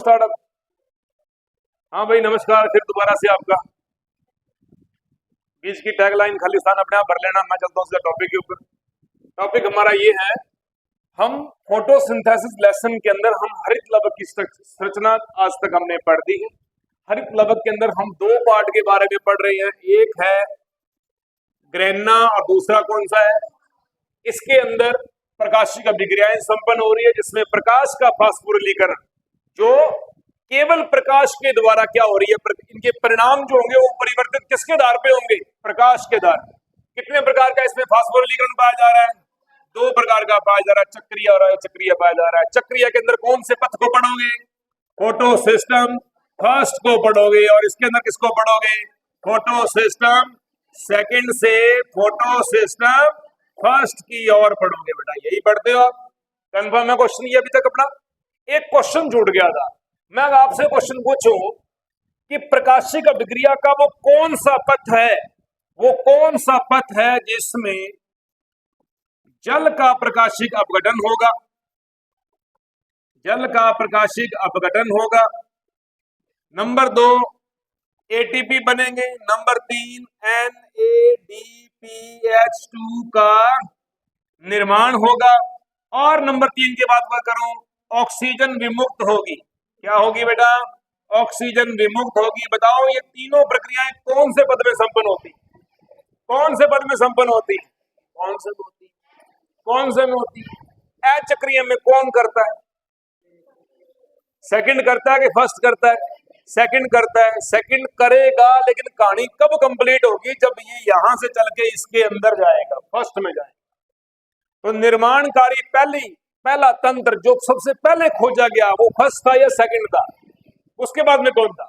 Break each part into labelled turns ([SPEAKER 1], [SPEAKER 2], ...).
[SPEAKER 1] Startup. हाँ भाई नमस्कार, फिर दोबारा से आपका। बीच की टैगलाइन खालिस्तान अपने आप भर लेना। मैं चलता हूँ उसका टॉपिक के ऊपर। टॉपिक हमारा ये है, हम फोटोसिंथेसिस लेसन के अंदर हम हरित लवक की संरचना आज तक हमने पढ़ दी है। हरित लवक के अंदर हम दो पार्ट के बारे में पढ़ रहे हैं, एक है ग्रेना और दूसरा कौन सा है। इसके अंदर प्रकाशिक अभिक्रियाएं संपन्न हो रही है, जिसमें प्रकाश का फास्फोरिलीकरण जो केवल प्रकाश के द्वारा क्या हो रही है, इनके परिणाम जो होंगे वो परिवर्तित किसके आधार पे होंगे, प्रकाश के आधार पे। कितने प्रकार का इसमें फास्फोरिलीकरण पाया जा रहा है? दो प्रकार का पाया जा रहा है, चक्रीय और अचक्रीय पाया जा रहा है। चक्रीय के अंदर कौन से पथ को पढ़ोगे? फोटो सिस्टम फर्स्ट को पढ़ोगे, और इसके अंदर किसको पढ़ोगे? फोटो सिस्टम सेकंड से फोटो सिस्टम फर्स्ट की ओर पढ़ोगे। बेटा यही पढ़ते हो आप? कंफर्म है क्वेश्चन ये अभी तक अपना? एक क्वेश्चन जुड़ गया था, मैं आपसे क्वेश्चन पूछूं कि प्रकाशिक अभिक्रिया का वो कौन सा पथ है, वो कौन सा पथ है जिसमें जल का प्रकाशिक अपघटन होगा? जल का प्रकाशिक अपघटन होगा। नंबर 2 एटीपी बनेंगे। नंबर 3 NADPH2 का निर्माण होगा। और नंबर 3 की बात मैं करूं, ऑक्सीजन विमुक्त होगी। क्या होगी बेटा? ऑक्सीजन विमुक्त होगी। बताओ ये तीनों प्रक्रियाएं कौन से पद में संपन्न होती? कौन से पद में संपन्न होती? कौन से में होती? कौन से में होती? अचक्रीय में कौन करता है? सेकंड करता है कि फर्स्ट करता है? सेकंड करता है। सेकंड करेगा, लेकिन कहानी कब कंप्लीट होगी? जब ये यहां से चल के इसके अंदर जाएगा, फर्स्ट में जाएगा। तो निर्माणकारी पहला तंत्र जो सबसे पहले खोजा गया वो फर्स्ट था या सेकंड था? उसके बाद में कौन था?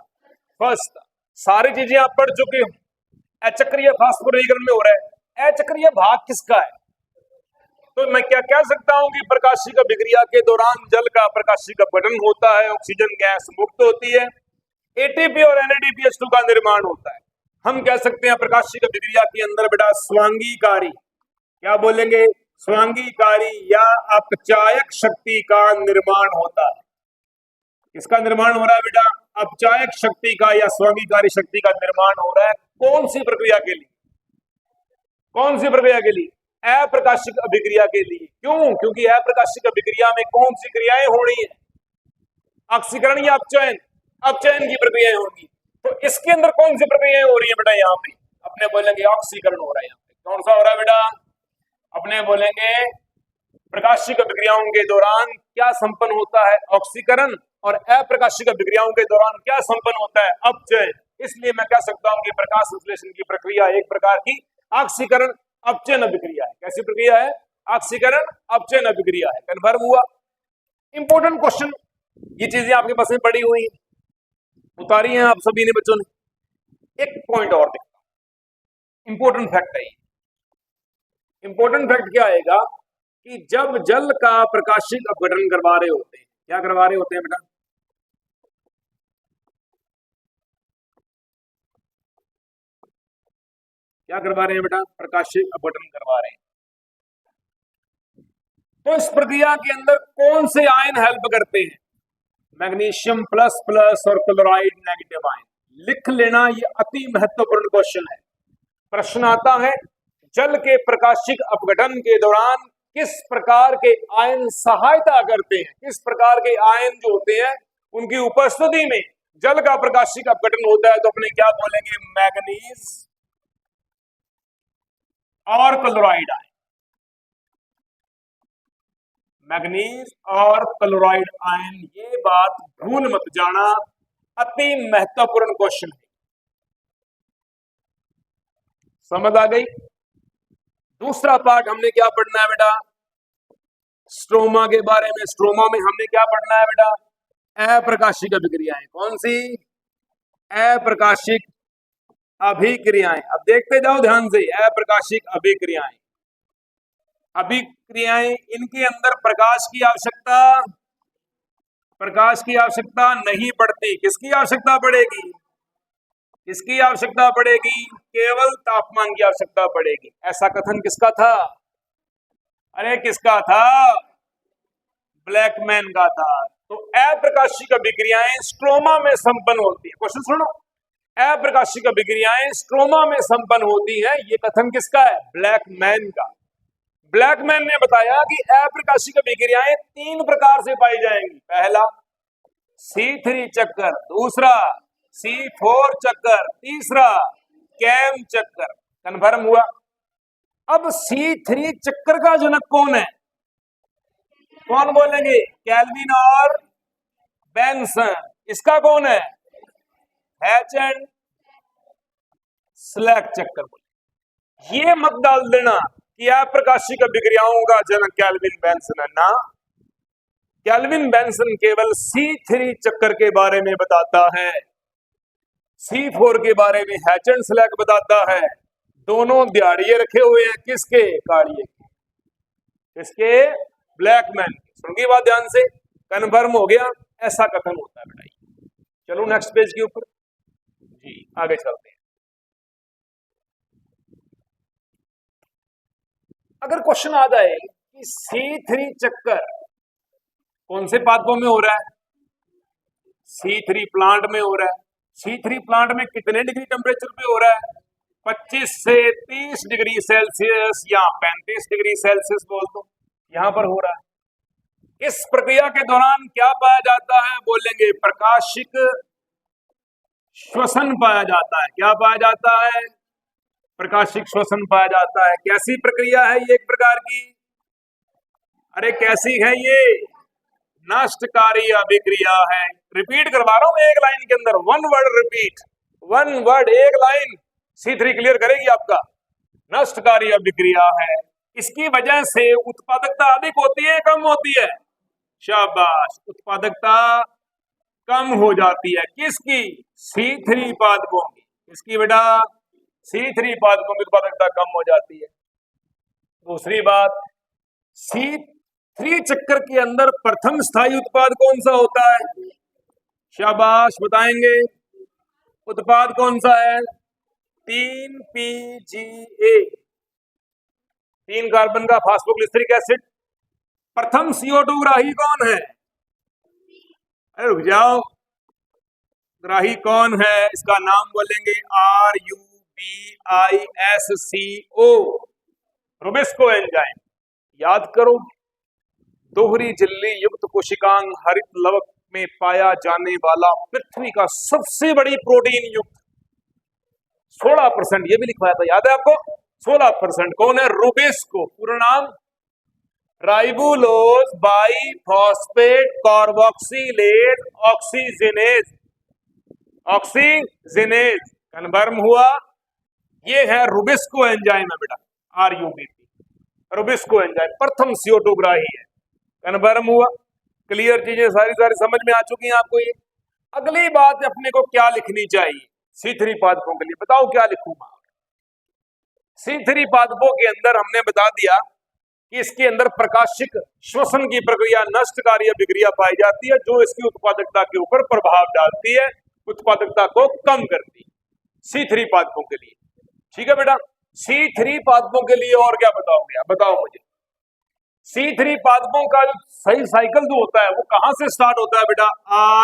[SPEAKER 1] फर्स्ट था। सारी चीजें आप पढ़ चुके हो। अचक्रीय फास्फोरिलीकरण में हो रहा है। अचक्रीय भाग किसका है? तो मैं क्या कह सकता हूं कि प्रकाशिक अभिक्रिया के दौरान जल का प्रकाशिक अपघटन होता है, ऑक्सीजन गैस मुक्त होती है, एटीपी और NADPH2 का निर्माण होता है। हम कह सकते हैं प्रकाशिक अभिक्रिया के अंदर बेटा स्वांगीकारी, क्या बोलेंगे? स्वांगीकारी या अपचायक शक्ति का निर्माण होता है। किसका निर्माण हो रहा है बेटा? अपचायक शक्ति का या स्वांगीकारी शक्ति का निर्माण हो रहा है। कौन सी प्रक्रिया के लिए? कौन सी प्रक्रिया के लिए? अप्रकाशिक अभिक्रिया के लिए। क्यों? क्योंकि अप्रकाशिक अभिक्रिया में कौन सी क्रियाएं हो रही है? ऑक्सीकरण या अपचयन? अपचयन की प्रक्रियाएं होंगी। तो इसके अंदर कौन सी प्रक्रियाएं हो रही है बेटा? यहाँ पे अपने बोलेंगे ऑक्सीकरण हो रहा है। यहाँ पे कौन सा हो रहा है बेटा? अपने बोलेंगे प्रकाशिक अभिक्रियाओं के दौरान क्या संपन्न होता है? ऑक्सीकरण। और अप्रकाशिक अभिक्रियाओं के दौरान क्या संपन्न होता है? अपचयन। इसलिए मैं कह सकता हूं कि प्रकाश संश्लेषण की प्रक्रिया एक प्रकार की ऑक्सीकरण अपचयन अभिक्रिया है। कैसी प्रक्रिया है? ऑक्सीकरण अपचयन अभिक्रिया है। कन्फर्म हुआ? इंपॉर्टेंट क्वेश्चन, ये चीजें आपके पास में पड़ी हुई हैं, उतारी हैं आप सभी ने बच्चों ने। एक पॉइंट और देखता हूं, इंपॉर्टेंट फैक्ट है। इंपॉर्टेंट फैक्ट क्या आएगा कि जब जल का प्रकाशिक अपघटन करवा रहे होते हैं, क्या करवा रहे होते हैं बेटा? क्या करवा रहे हैं बेटा? प्रकाशिक अपघटन करवा रहे हैं। तो इस प्रक्रिया के अंदर कौन से आयन हेल्प करते हैं? मैग्नीशियम प्लस प्लस और क्लोराइड नेगेटिव आयन। लिख लेना, ये अति महत्वपूर्ण क्वेश्चन है। प्रश्न आता है जल के प्रकाशिक अपघटन के दौरान किस प्रकार के आयन सहायता करते हैं? किस प्रकार के आयन जो होते हैं उनकी उपस्थिति में जल का प्रकाशिक अपघटन होता है। तो अपने क्या बोलेंगे? मैग्नीज और क्लोराइड आयन। मैग्नीज और क्लोराइड आयन, ये बात भूल मत जाना, अति महत्वपूर्ण क्वेश्चन है। समझ आ गई? दूसरा पार्ट हमने क्या पढ़ना है बेटा? स्ट्रोमा के बारे में। स्ट्रोमा में हमने क्या पढ़ना है बेटा? अप्रकाशिक अभिक्रियाएं। कौन सी? अप्रकाशिक अभिक्रियाएं। अब देखते जाओ ध्यान से। अप्रकाशिक अभिक्रियाएं, अभिक्रियाएं इनके अंदर प्रकाश की आवश्यकता नहीं पड़ती। किसकी आवश्यकता पड़ेगी? किसकी आवश्यकता पड़ेगी? केवल तापमान की आवश्यकता पड़ेगी। ऐसा कथन किसका था? अरे किसका था? ब्लैकमैन का था। तो अप्रकाशिक अभिक्रियाएं स्ट्रोमा में संपन्न होती है। क्वेश्चन सुनो, अप्रकाशिक अभिक्रियाएं स्ट्रोमा में संपन्न होती है। ये कथन किसका है? ब्लैकमैन का। ब्लैकमैन ने बताया कि अप्रकाशिक अभिक्रियाएं 3 प्रकार से पाई जाएंगी। पहला C3 चक्कर, दूसरा C4 चक्कर, तीसरा कैम चक्कर। कन्फर्म हुआ? अब C3 चक्कर का जनक कौन है? कौन बोलेंगे? केल्विन और बेंसन। इसका कौन है? हैच एंड स्लैक चक्कर। ये मत डाल देना कि अप्रकाशिक अभिक्रियाओं का जनक केल्विन बेंसन है ना। केल्विन बेंसन केवल C3 चक्कर के बारे में बताता है, C4 के बारे में हैच एंड स्लैक बताता है। दोनों दिहाड़िए रखे हुए हैं किसके? कारिये के। किसके? ब्लैकमैन। सुन गई बात ध्यान से? कन्फर्म हो गया? ऐसा कथन होता है बेटा। चलो नेक्स्ट पेज के ऊपर जी, आगे चलते हैं। अगर क्वेश्चन आ जाए कि C3 चक्कर कौन से पादपों में हो रहा है? C3 प्लांट में हो रहा है। C3 प्लांट में कितने डिग्री टेम्परेचर पे हो रहा है? 25 से 30 डिग्री सेल्सियस या 35 डिग्री सेल्सियस बोल दो, यहां पर हो रहा है। इस प्रक्रिया के दौरान क्या पाया जाता है? बोलेंगे प्रकाशिक श्वसन पाया जाता है। क्या पाया जाता है? प्रकाशिक श्वसन पाया जाता है। कैसी प्रक्रिया है ये? एक प्रकार की, अरे कैसी है ये? नष्टकारी अभिक्रिया है। रिपीट करवा रहा हूं एक लाइन के अंदर, one word repeat, one word एक लाइन, C3 क्लियर करेगी आपका। नष्टकारी अभिक्रिया है। इसकी वजह से उत्पादकता अधिक होती है, कम होती है? शाबाश, उत्पादकता कम हो जाती है। किसकी? C3 पादपों की। किसकी बेटा? C3 पादपों की उत्पादकता कम हो जाती है। दूसरी बात, C3 चक्कर के अंदर प्रथम स्थायी उत्पाद कौन सा होता है? शाबाश, बताएंगे। उत्पाद कौन सा है? 3PGA, 3 कार्बन का फास्फोग्लिसरिक एसिड। प्रथम CO2 ग्राही कौन है? अरे रुक जाओ, ग्राही कौन है? इसका नाम बोलेंगे RUBISCO, रुबिस्को एंजाइम। याद करो, दोहरी झिल्ली युक्त कोशिकांग हरित लवक में पाया जाने वाला पृथ्वी का सबसे बड़ी प्रोटीन युक्त 16%, ये भी लिखवाया था, याद है आपको? 16%। कौन है? रुबिस्को। पूरा नाम ribulose biphosphate carboxylase oxygenase. Oxygenase. Confirm हुआ? ये है रुबिस्को एंजाइम है बेटा, RUBP, रुबिस्को एंजाइम प्रथम CO2 ग्राही है। कन्फर्म हुआ? क्लियर? चीजें सारी समझ में आ चुकी हैं आपको। ये अगली बात अपने को क्या लिखनी चाहिए C3 पादपों के लिए? बताओ क्या लिखूंगा। C3 पादपों के अंदर हमने बता दिया कि इसके अंदर प्रकाशिक श्वसन की प्रक्रिया नष्टकारी अभिक्रिया पाई जाती है, जो इसकी उत्पादकता के ऊपर प्रभाव डालती है, उत्पादकता को कम करती है। C3 पादपों के लिए, ठीक है बेटा। C3 पादपों के लिए और क्या बताओगे आप? बताओ मुझे। C3 पादपों का जो सही साइकिल जो होता है वो कहां से स्टार्ट होता है बेटा?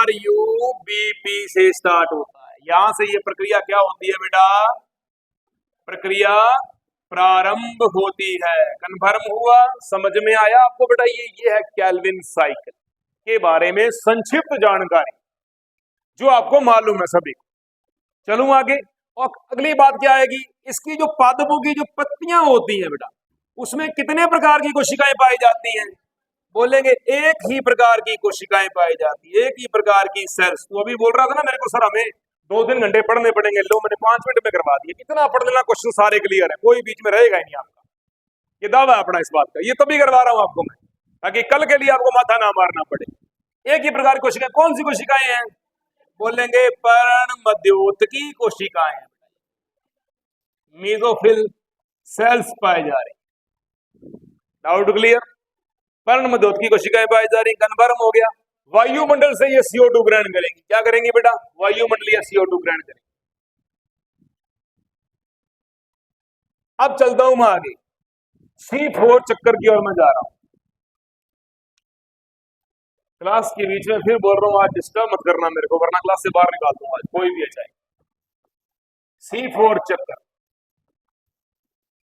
[SPEAKER 1] RUBP से स्टार्ट होता है। यहां से ये प्रक्रिया क्या होती है बेटा? प्रक्रिया प्रारंभ होती है। कन्फर्म हुआ? समझ में आया आपको बेटा? ये है केल्विन साइकिल के बारे में संक्षिप्त जानकारी जो आपको मालूम है सभी को। चलूं आगे, और अगली बात क्या आएगी? इसकी जो पादपों की जो पत्तियां होती हैं बेटा, उसमें कितने प्रकार की कोशिकाएं पाई जाती हैं? बोलेंगे एक ही प्रकार की कोशिकाएं पाई जाती है, एक ही प्रकार की सेल्स। तो अभी बोल रहा था ना मेरे को, सर हमें 2-3 घंटे पढ़ने पड़ेंगे। लो, मैंने 5 मिनट में करवा दिया। कितना पढ़ लेना, क्वेश्चन सारे क्लियर है, कोई बीच में रहेगा ही नहीं आपका। ये दावा है अपना इस बात का। ये तभी करवा रहा हूं आपको मैं, ताकि कल के लिए आपको माथा ना मारना पड़े। एक ही प्रकार की कोशिकाएं, कौन सी कोशिकाएं हैं? बोलेंगे पर्णमध्योतकी कोशिकाएं, मीजोफिल सेल्स पाए जा रही। Doubt clear? पर्णमध्योतकी कोशिकाएं पाई जा रही। कन्फर्म हो गया? वायुमंडल से ये CO2 ग्रहण करेंगी। क्या करेंगी बेटा? वायुमंडलीय CO2 ग्रहण करेंगे। अब चलता हूं मैं आगे, C4 चक्कर की ओर मैं जा रहा हूं। क्लास के बीच में फिर बोल रहा हूँ, आज डिस्टर्ब मत करना मेरे को, वरना क्लास से बाहर निकाल दूंगा आज, कोई भी है चाहे। C4 चक्कर,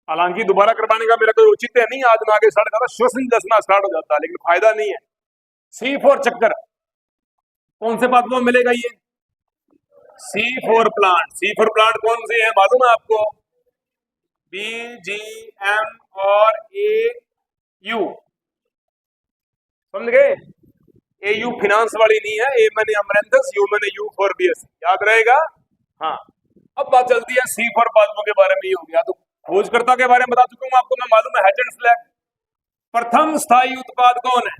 [SPEAKER 1] हालांकि दोबारा करवाने का मेरा कोई औचित्य नहीं, आज मैं आगे स्टार्ट करता, श्वसन दसना स्टार्ट हो जाता, लेकिन फायदा नहीं है। C4 चक्कर कौन से पादपों में मिलेगा ये? C4 plant. C4 प्लांट कौन से है मालूम है आपको? B, G, M और AU, समझ गए? AU फिनांस वाली नहीं है, A मैंने अमरेंथस, U मैंने यूफोर्बियस, याद रहेगा। हाँ, अब बात चलती है C4 पादपों के बारे में। ये हो गया, तो खोजकर्ता के बारे में बता चुका हूं आपको मैं, मालूम है हैचेड स्लैग। प्रथम स्थायी उत्पाद कौन है?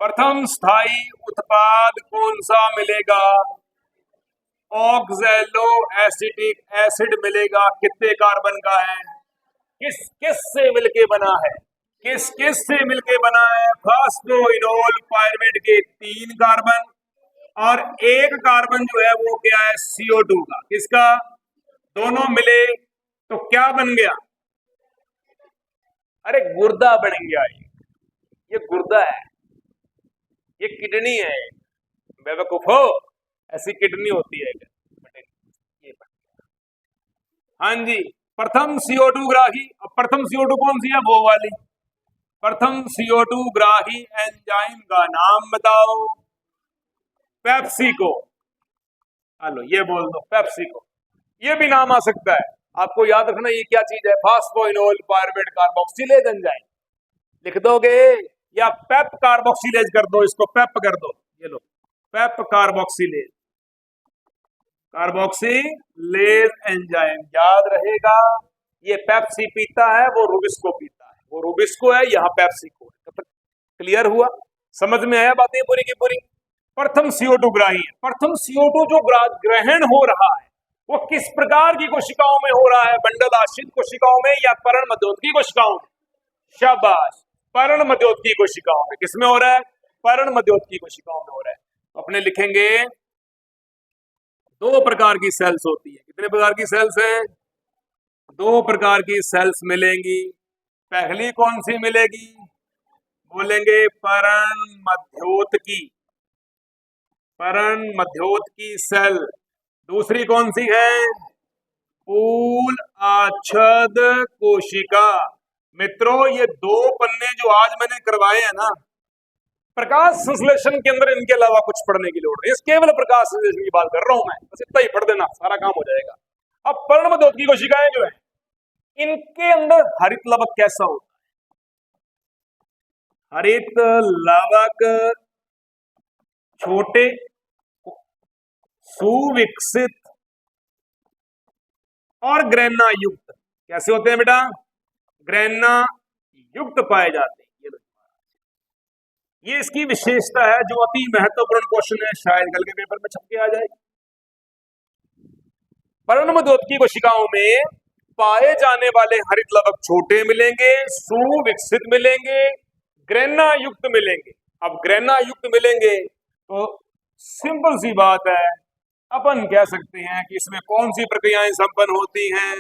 [SPEAKER 1] प्रथम स्थायी उत्पाद कौन सा मिलेगा? ऑक्सैलो एसिटिक एसिड मिलेगा। कितने कार्बन का है? किस किस से मिलके बना है? किस किस से मिलके बना है? फास्फोइनोल पायरमेट के 3 कार्बन और 1 कार्बन जो है वो क्या है? CO2 का। किसका? दोनों मिले तो क्या बन गया? अरे गुर्दा बन गया। ये गुर्दा है, ये किडनी है। बेवकूफो, ऐसी किडनी होती है ये। हाँ जी, प्रथम CO2 ग्राही। अब प्रथम CO2 कौन सी है? वो वाली। प्रथम CO2 ग्राही एंजाइम का नाम बताओ। पेप्सिको। हेलो, ये बोल दो पेप्सिको। ये भी नाम आ सकता है। आपको याद रखना ये क्या चीज है? फास्फोइनोल पायरमेट कार्बोक्सिलेज एंजाइम लिख दोगे, या पेप कार्बोक्सिलेज कर दो, इसको पेप कर दो। ये लो, पेप कार्बोक्सिलेज, कार्बोक्सिलेज एंजाइम, याद रहेगा। ये पेप्सी पीता है, वो रूबिस्को पीता है। वो रूबिस्को है, यहाँ पेप्सिको है। तो क्लियर हुआ? समझ में आया बातें पूरी की पूरी? प्रथम CO2 ग्राही है। प्रथम CO2 जो ग्रहण हो रहा है वो किस प्रकार की कोशिकाओं में हो रहा है? बंडल आश्रित कोशिकाओं में या पर्णमध्योतकी कोशिकाओं में? शाबाश, पर्णमध्योतकी कोशिकाओं में। किसमें हो रहा है? पर्णमध्योतकी कोशिकाओं में हो रहा है। तो अपने लिखेंगे 2 प्रकार की सेल्स होती है। कितने प्रकार की सेल्स हैं? 2 प्रकार की सेल्स मिलेंगी। पहली कौन सी मिलेगी? बोलेंगे पर्णमध्योतकी, पर्णमध्योतकी सेल। दूसरी कौन सी है? पूल आच्छद कोशिका। मित्रों, ये 2 पन्ने जो आज मैंने करवाए हैं ना, प्रकाश संश्लेषण के अंदर इनके अलावा कुछ पढ़ने की लोड़ नहीं। इस केवल प्रकाश संश्लेषण की बात कर रहा हूं मैं, बस इतना ही पढ़ देना, सारा काम हो जाएगा। अब पर्णमध्योतकी कोशिकाएं जो है, इनके अंदर हरित लवक कैसा होता है? हरित लवक छोटे, सुविकसित और ग्रेना युक्त। कैसे होते हैं बेटा? ग्रेना युक्त पाए जाते हैं। ये इसकी विशेषता है, जो अति महत्वपूर्ण क्वेश्चन है, शायद कल के पेपर में छप के आ जाए। पर्णमध्योतकी कोशिकाओं में पाए जाने वाले हरित लवक छोटे मिलेंगे, सुविकसित मिलेंगे, ग्रेना युक्त मिलेंगे। अब ग्रेना युक्त मिलेंगे तो सिंपल सी बात है, अपन कह सकते हैं कि इसमें कौन सी प्रक्रियाएं संपन्न होती हैं?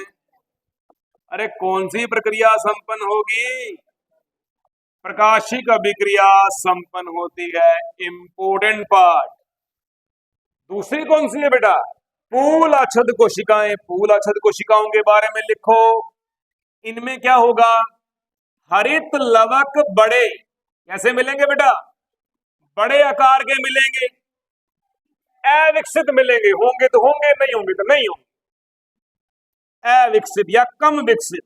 [SPEAKER 1] अरे कौन सी प्रक्रिया संपन्न होगी? प्रकाशिक अभिक्रिया संपन्न होती है, इंपोर्टेंट पार्ट। दूसरी कौन सी है बेटा? पूल आच्छद कोशिकाएं। पूल आच्छद कोशिकाओं के बारे में लिखो। इनमें क्या होगा? हरित लवक बड़े, कैसे मिलेंगे बेटा? बड़े आकार के मिलेंगे, अविकसित मिलेंगे। होंगे तो होंगे, नहीं होंगे तो नहीं होंगे। अविकसित या कम विकसित।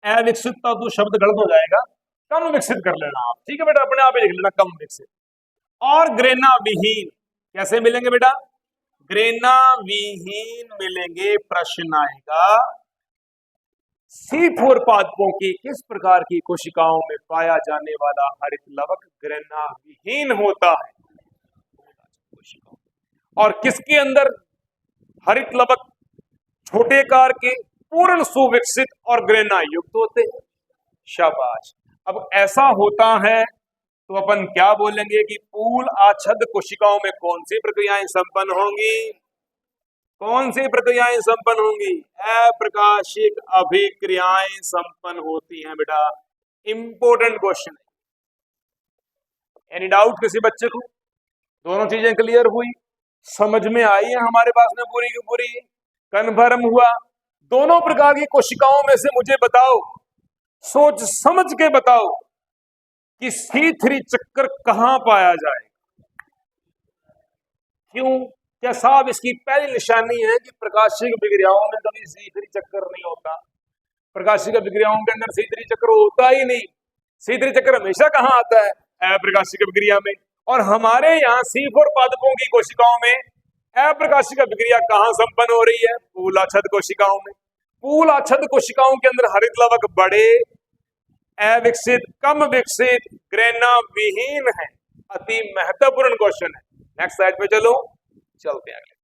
[SPEAKER 1] अविकसित तो शब्द गलत हो जाएगा, कम विकसित कर लेना आप, ठीक है बेटा, अपने आप ही लिख लेना कम विकसित। और ग्रेना विहीन, कैसे मिलेंगे बेटा? ग्रेना विहीन मिलेंगे। प्रश्न आएगा, C4 पादपों की किस प्रकार की कोशिकाओं में पाया जाने वाला हरित लवक ग्रेना विहीन होता है? और किसके अंदर हरित लवक छोटे आकार के, पूर्ण सुविकसित और ग्रेना युक्त होते हैं? शाबाश। अब ऐसा होता है तो अपन क्या बोलेंगे कि पूल आच्छद कोशिकाओं में कौन सी प्रक्रियाएं संपन्न होंगी? कौन सी प्रक्रियाएं संपन्न होंगी? अप्रकाशिक अभिक्रियाएं संपन्न होती हैं बेटा। इंपोर्टेंट क्वेश्चन है। एनी डाउट किसी बच्चे को? दोनों चीजें क्लियर हुई, समझ में आई है हमारे पास में पूरी की पूरी, कन्फर्म हुआ। दोनों प्रकार की कोशिकाओं में से मुझे बताओ, सोच समझ के बताओ कि C3 चक्कर कहां पाया जाए? क्यों? क्या साहब इसकी पहली निशानी है कि प्रकाशिक विक्रियाओं में कभी C3 चक्कर नहीं होता? प्रकाशिक विक्रियाओं के अंदर C3 चक्कर होता ही नहीं। C3 चक्कर हमेशा कहां आता है? अप्रकाशिक विक्रिया में। और हमारे यहाँ C4 पादपों की कोशिकाओं में अप्रकाशिक विक्रिया कहां संपन्न हो रही है? पूलाच्छद कोशिकाओं में। पूलाच्छद कोशिकाओं के अंदर हरित लवक बड़े, अविकसित, कम विकसित, ग्रेना विहीन है। अति महत्वपूर्ण क्वेश्चन है। नेक्स्ट स्लाइड पे चलो, चलते हैं अगले।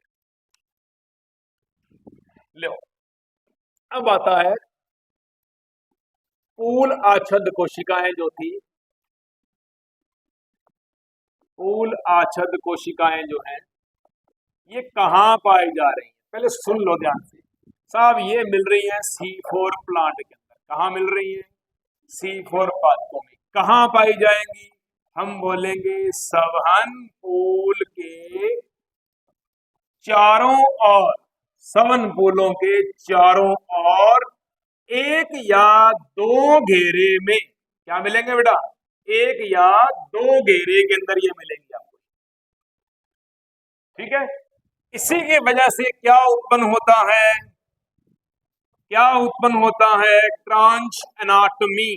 [SPEAKER 1] लो, अब आता है पूल आच्छद कोशिकाएं जो थी, पूल आच्छद कोशिकाएं जो हैं ये कहां पाई जा रही हैं? पहले सुन लो ध्यान से साहब, ये मिल रही है C4 प्लांट के अंदर। कहां मिल रही है? C4 पादपों में। कहां पाई जाएंगी? हम बोलेंगे संवहन पूल के चारों ओर, संवहन पूलों के चारों ओर एक या दो घेरे में। क्या मिलेंगे बेटा? एक या दो घेरे के अंदर ये मिलेंगे आपको। ठीक है, इसी की वजह से क्या उत्पन्न होता है? क्या उत्पन्न होता है? Crunch anatomy.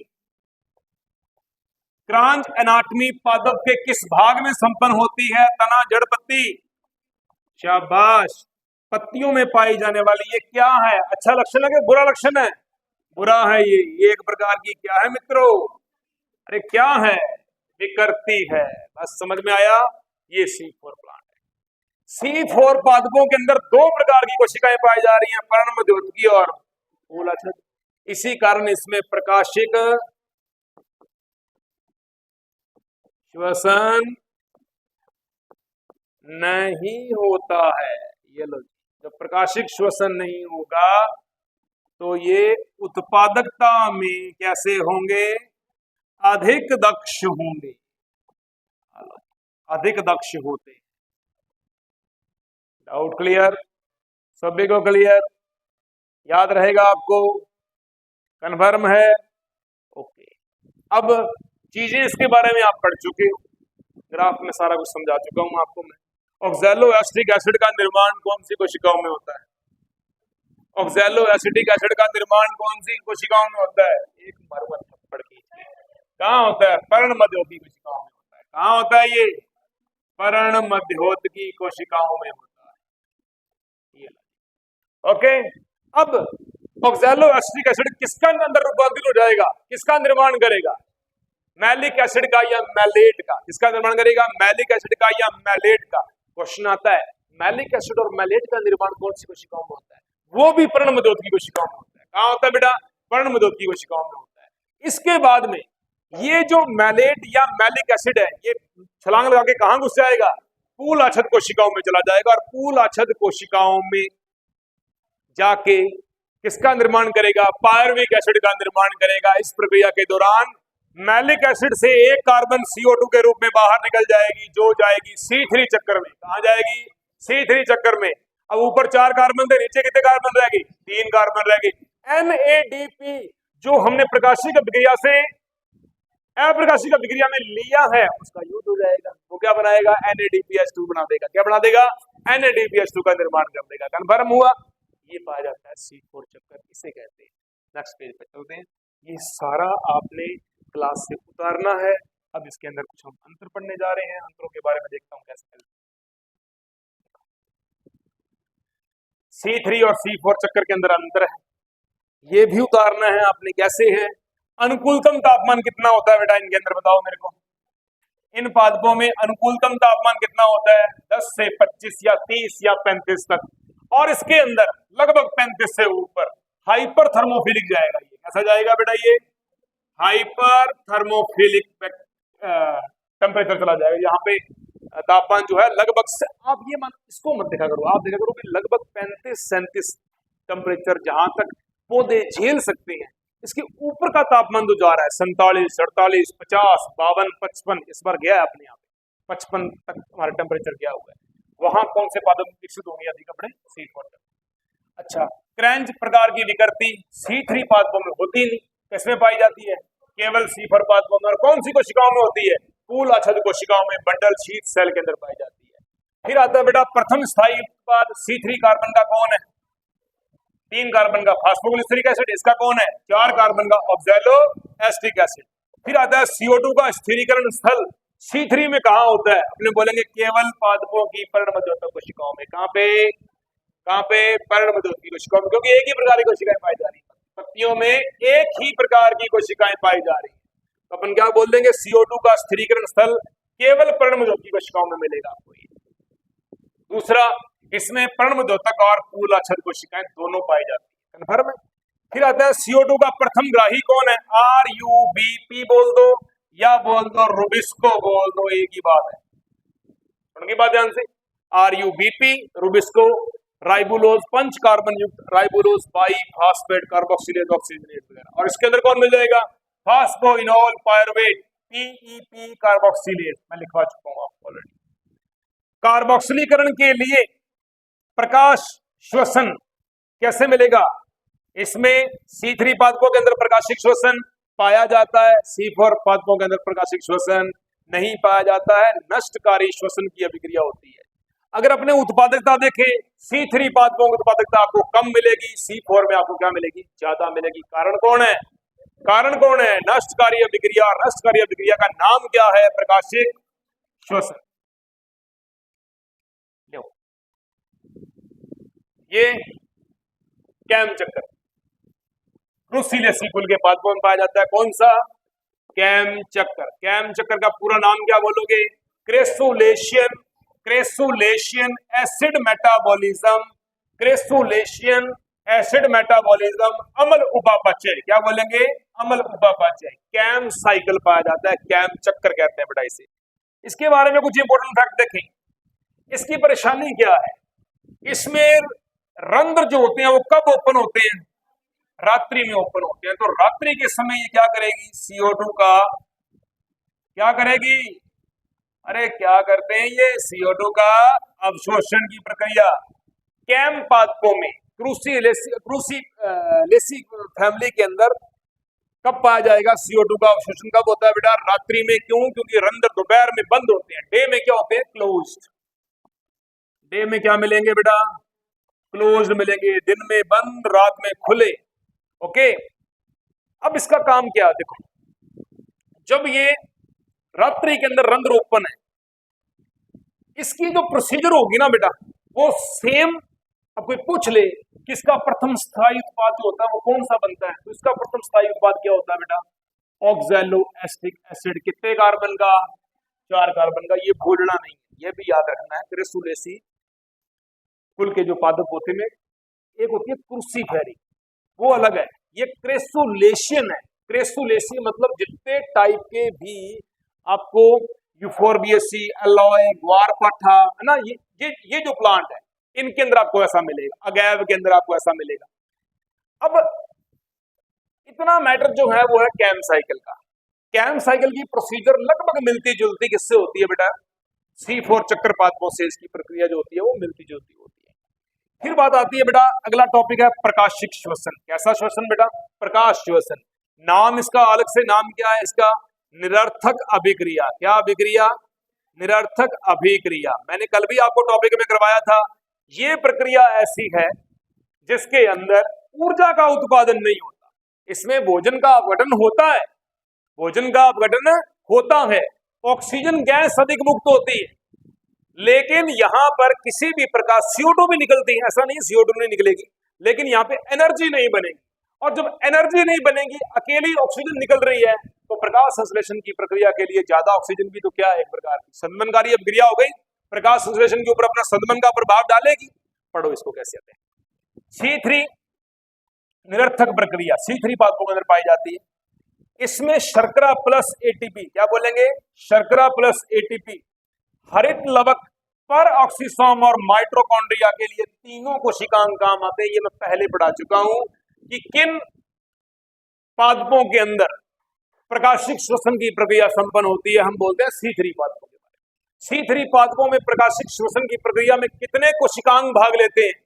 [SPEAKER 1] क्रांच एनाटॉमी पादप के किस भाग में संपन्न होती है? तना, जड़, पत्ती। शाबाश, पत्तियों में पाई जाने वाली ये क्या है? अच्छा लक्षण है कि बुरा लक्षण है? बुरा है। ये एक प्रकार की क्या है मित्रों? अरे क्या है? विकृति है। बस समझ में आया? ये C4 प्लांट है। C4 पादपों के अंदर दो प्रकार की कोशिकाएं पाई जा रही हैं, पर्णमध्योतकी और पूलाच्छद। इसी कारण इसमें प्रकाशिक श्वसन नहीं होता है। ये लो, जब प्रकाशिक श्वसन नहीं होगा तो ये उत्पादकता में कैसे होंगे? अधिक दक्ष होंगे। अधिक दक्ष होते। Doubt clear? सभी को क्लियर? याद रहेगा आपको? कन्फर्म है? ओके। अब चीजें इसके बारे में आप पढ़ चुके हो, ग्राफ में सारा कुछ समझा चुका हूं आपको मैं। ऑक्सैलोएसिटिक एसिड का निर्माण कौन सी कोशिकाओं में होता है? ऑक्सैलोएसिटिक एसिड का निर्माण कौन सी कोशिकाओं में होता है? एक मरमत थप्पड़ कीजिए। कहाँ होता है? पर्णमध्योतकी कोशिकाओं में होता है। कहाँ होता है ये? पर्णमध्योतकी कोशिकाओं में होता है। ये ओके। अब ऑक्सैलोएसिटिक एसिड किसका अंदर रूपांतरित हो जाएगा? किसका निर्माण करेगा? मैलिक एसिड का या मैलेट का? किसका निर्माण करेगा? मैलिक एसिड का या मैलेट का? क्वेश्चन आता है, मैलिक एसिड और मैलेट का निर्माण कौन सी कोशिकाओं में होता है? वो भी पर्णमध्योतकी कोशिकाओं में होता है। कहाँ होता है बेटा? पर्णमध्योतकी कोशिकाओं में होता है। इसके बाद में ये जो मैलेट या मैलिक एसिड है ये छलांग लगा के कहां घुस जाएगा? पूलाच्छद कोशिकाओं में चला जाएगा और पूलाच्छद कोशिकाओं में जाके किसका निर्माण करेगा? पायरुविक एसिड का निर्माण करेगा। इस प्रक्रिया के दौरान मैलिक एसिड से एक कार्बन CO2 के रूप में बाहर निकल जाएगी, जो जाएगी C3 चक्कर में। कहां जाएगी? C3 चक्कर में। अब ऊपर 4 कार्बन थे, नीचे कितने कार्बन रह गई? 3 कार्बन रह गई। NADP जो हमने प्रकाशिक विक्रिया से अप्रकाशिक विक्रिया में लिया है उसका युद्ध हो जाएगा। वो क्या बनाएगा? NADPH2 बना देगा। क्या बना देगा? NADPH2 का निर्माण कर देगा। कन्फर्म हुआ? ये पाया जाता है C4 चक्कर, इसे कहते हैं। नेक्स्ट पेज पे चलते हैं। ये सारा आपने क्लास से उतारना है। अब इसके अंदर कुछ हम अंतर पढ़ने जा रहे हैं। अंतरों के बारे में देखता हूं कैसे। C3 और C4 चक्कर के अंदर अंतर है, ये भी उतारना है आपने। कैसे है? अनुकूलतम तापमान कितना होता है बेटा इनके अंदर? बताओ मेरे को। इन पादपों में अनुकूलतम तापमान कितना होता है? 10 से 25 या 30 या 35 तक। और इसके अंदर लगभग 35 से ऊपर हाइपर थर्मोफिलिक जाएगा। ये कैसा जाएगा बेटा? ये हाइपर थर्मोफिलिक टेम्परेचर चला जाएगा। यहाँ पे तापमान जो है लगभग से, आप ये इसको मत देखा करो, आप देखा करो कि लगभग 35-37 टेम्परेचर जहां तक पौधे झेल सकते हैं इसके ऊपर का तापमान जो जा रहा है 47, 48, 50, 52, 55, इस बार गया है अपने यहाँ पे 55 तक हमारा टेम्परेचर गया हुआ है। वहां कौन से पादप विकसित होंगे अधिक अपने C4। अच्छा, क्रैंच प्रकार की विकृति C3 पादपों में होती नहीं, किसमें पाई जाती है? केवल C4 पादपों में। और कौन सी कोशिकाओं में होती है? फूल आच्छादित कोशिकाओं में, बंडल शीथ सेल के अंदर पाई जाती है। फिर आता है बेटा प्रथम स्थायी उत्पाद C3 कार्बन का कौन है? 3 कार्बन का फास्फोग्लिसरिक एसिड, इसका कौन है? 4 कार्बन का ऑक्सैलो एसिटिक एसिड। फिर आता है CO2 का स्थिरीकरण स्थल C3 में कहाँ होता है? अपने बोलेंगे केवल पादपों की पर्णमध्योतक कोशिकाओं में। कहाँ पे? कहाँ पे? पर्णमध्योतक की कोशिकाओं में, क्योंकि एक ही प्रकार की कोशिकाएं पाई जा रही है, पत्तियों में एक ही प्रकार की कोशिकाएं पाई जा रही है। तो अपन क्या बोल देंगे? CO2 का स्थिरीकरण स्थल केवल पर्णमध्योतक की कोशिकाओं में मिलेगा आपको। दूसरा, इसमें पर्णमध्योतक और फूल आच्छादित कोशिकाएं दोनों पाई जाती है। कन्फर्म है? फिर आता है CO2 का प्रथम ग्राही कौन है? RUBP बोल दो या बोल दो रुबिस्को बोल दो, एक ही बात है। उनकी बात ध्यान से, RUBP, रुबिस्को, राइबुलोज 5 कार्बन युक्त राइबुलोज बाइफॉस्फेट कार्बोक्सिलेज ऑक्सीजनेट वगैरह। और इसके अंदर कौन मिल जाएगा? फास्फोइनोल पायरुवेट PEP कार्बोक्सिलेज, मैं लिखवा चुका हूं आपको ऑलरेडी। कार्बोक्सिलीकरण के लिए प्रकाश श्वसन कैसे मिलेगा? इसमें C3 पादपों के अंदर प्रकाशिक श्वसन पाया जाता है, C4 पादपों के अंदर प्रकाशिक श्वसन नहीं पाया जाता है, नष्टकारी श्वसन की अभिक्रिया होती है। अगर अपने उत्पादकता देखें, C3 पादपों की उत्पादकता आपको कम मिलेगी, C4 में आपको क्या मिलेगी? ज्यादा मिलेगी। कारण कौन है? कारण कौन है? नष्टकारी अभिक्रिया। नष्टकारी अभिक्रिया का नाम क्या है? प्रकाशिक श्वसन। ये कैम चक्कर क्रूसीलेसी कुल के पादपों में पाया जाता है। कौन सा? कैम चक्कर। कैम चक्कर का पूरा नाम क्या बोलोगे? Crassulacean, crassulacean acid metabolism, crassulacean acid metabolism अम्ल उपापचय। क्या बोलेंगे? अम्ल उपापचय। कैम साइकिल पाया जाता है, कैम चक्कर कहते हैं बेटा इसे। इसके बारे में कुछ इंपॉर्टेंट फैक्ट देखें। इसकी परेशानी क्या है? इसमें रंध्र जो होते हैं वो कब ओपन होते हैं? रात्रि में ओपन होते हैं। तो रात्रि के समय ये क्या करेगी? CO2 का क्या करेगी? अरे क्या करते हैं ये? CO2 का अवशोषण की प्रक्रिया। कैम पादपों में क्रूसीलेसी फैमिली के अंदर कब पाया जाएगा? CO2 का अवशोषण कब होता है बेटा? रात्रि में। क्यों? क्योंकि रंध्र दोपहर में बंद होते हैं, डे में क्या होते हैं? क्लोज्ड। डे में क्या मिलेंगे बेटा? क्लोज मिलेंगे। दिन में बंद, रात में खुले। ओके, अब इसका काम क्या है? देखो, जब ये रात्रि के अंदर रंध्र ओपन है, इसकी जो प्रोसीजर होगी ना बेटा, वो सेम। अब कोई पूछ ले कि इसका प्रथम स्थायी उत्पाद जो होता है वो कौन सा बनता है, तो इसका प्रथम स्थायी उत्पाद क्या होता है बेटा? Oxalo acetic acid. कितने कार्बन का? 4 कार्बन का। ये भूलना नहीं, ये भी याद रखना है। क्रेसुलेसी कुल के जो पादप होते हैं, एक होती है क्रूसीफेरी, वो अलग है। ये क्रेसुलेशियन है। क्रेसुलेसी मतलब जितने टाइप के भी आपको यूफोर्बियसी, एलॉय, ग्वारपाठा है ना, ये जो प्लांट है इनके अंदर आपको ऐसा मिलेगा। अगैव के अंदर आपको ऐसा मिलेगा। अब इतना मैटर जो है वो है कैम साइकिल का। कैम साइकिल की प्रोसीजर लगभग मिलती जुलती किससे होती है बेटा? C4 चक्कर पादपों से इसकी प्रक्रिया जो होती है वो मिलती जुलती होती है। फिर बात आती है बेटा, अगला टॉपिक है प्रकाशिक श्वसन। कैसा श्वसन बेटा? प्रकाश श्वसन। नाम इसका अलग से नाम क्या है इसका? निरर्थक अभिक्रिया। क्या अभिक्रिया? निरर्थक अभिक्रिया। मैंने कल भी आपको टॉपिक में करवाया था। ये प्रक्रिया ऐसी है जिसके अंदर ऊर्जा का उत्पादन नहीं होता, इसमें भोजन का अपघटन होता है। भोजन का अपघटन होता है, ऑक्सीजन गैस अधिक मुक्त होती है, लेकिन यहां पर किसी भी प्रकार CO2 भी निकलती है, ऐसा नहीं CO2 नहीं निकलेगी, लेकिन यहाँ पे एनर्जी नहीं बनेगी। और जब एनर्जी नहीं बनेगी, अकेली ऑक्सीजन निकल रही है, तो प्रकाश संश्लेषण की प्रक्रिया के लिए ज्यादा ऑक्सीजन भी तो क्या है? एक प्रकार की संदमनकारी अभिक्रिया हो गई। प्रकाश संश्लेषण के ऊपर अपना संदमन का प्रभाव डालेगी। पढ़ो इसको कैसे आते हैं। C3 निरर्थक प्रक्रिया C3 पादपों के अंदर पाई जाती है। इसमें शर्करा प्लस ATP, क्या बोलेंगे? शर्करा प्लस ATP, हरित लवक, पर ऑक्सीसोम और माइटोकॉन्ड्रिया के लिए तीनों कोशिकांग काम आते हैं। ये मैं पहले पढ़ा चुका हूं कि किन पादपों के अंदर प्रकाशिक श्वसन की प्रक्रिया संपन्न होती है, हम बोलते हैं C3 पादपों के बारे में। C3 पादपों में प्रकाशिक श्वसन की प्रक्रिया में कितने कोशिकांग भाग लेते हैं?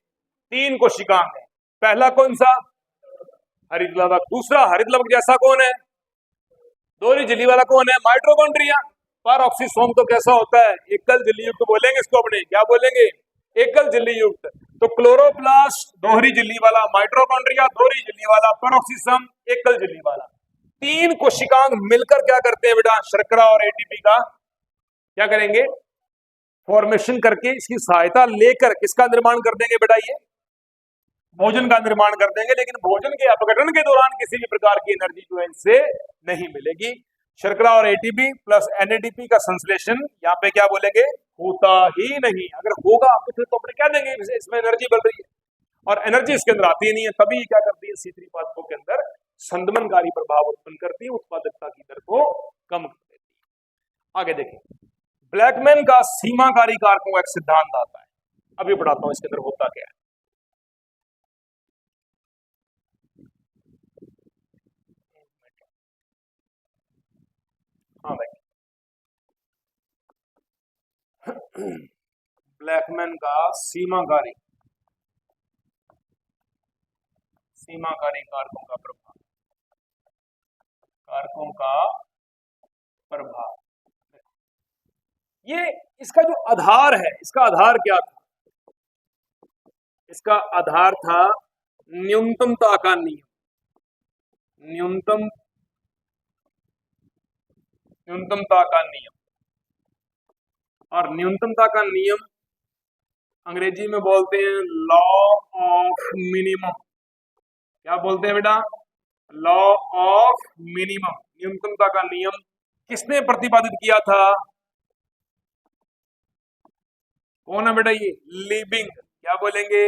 [SPEAKER 1] 3 कोशिकांग है। पहला कौन सा? हरित लवक। दूसरा हरित लवक जैसा कौन है? दोहरी झिल्ली वाला कौन है? माइटोकॉन्ड्रिया। पर ऑक्सीसोम तो कैसा होता है? एकल झिल्ली युक्त बोलेंगे इसको अपने, क्या बोलेंगे? एकल झिल्ली युक्त। तो क्लोरोप्लास्ट दोहरी झिल्ली वाला, माइटोकॉन्ड्रिया दोहरी झिल्ली वाला, पेरोक्सिसम एकल झिल्ली वाला। 3 कोशिकांग मिलकर क्या करते हैं बेटा? शर्करा और एटीपी का क्या करेंगे? फॉर्मेशन करके इसकी सहायता लेकर किसका निर्माण कर देंगे बेटा? ये भोजन का निर्माण कर देंगे। लेकिन भोजन के अपघटन के दौरान किसी भी प्रकार की एनर्जी जो है इससे नहीं मिलेगी। शर्करा और एटीपी प्लस एनएडीपी का संश्लेषण यहाँ पे क्या बोलेंगे? होता ही नहीं। अगर होगा तो फिर तो अपने क्या देंगे? इसमें एनर्जी बढ़ रही है और एनर्जी इसके अंदर आती ही नहीं है। तभी क्या करती है? C3 पादपों के अंदर संदमनकारी प्रभाव उत्पन्न करती है, उत्पादकता की दर को कम कर देती है। आगे देखिए, ब्लैकमैन का सीमाकारी कारकों का एक सिद्धांत आता है। अभी बढ़ाता हूं इसके अंदर होता क्या है। हाँ भाई, ब्लैकमैन का सीमाकारी कारकों का प्रभाव, ये इसका जो आधार है, इसका आधार क्या था? इसका आधार था न्यूनतमता का नियम। न्यूनतमता का नियम, और न्यूनतमता का नियम अंग्रेजी में बोलते हैं लॉ ऑफ मिनिमम। क्या बोलते हैं बेटा? Law of minimum. न्यूनतमता का नियम किसने प्रतिपादित किया था? कौन है बेटा? ये लीबिंग। क्या बोलेंगे?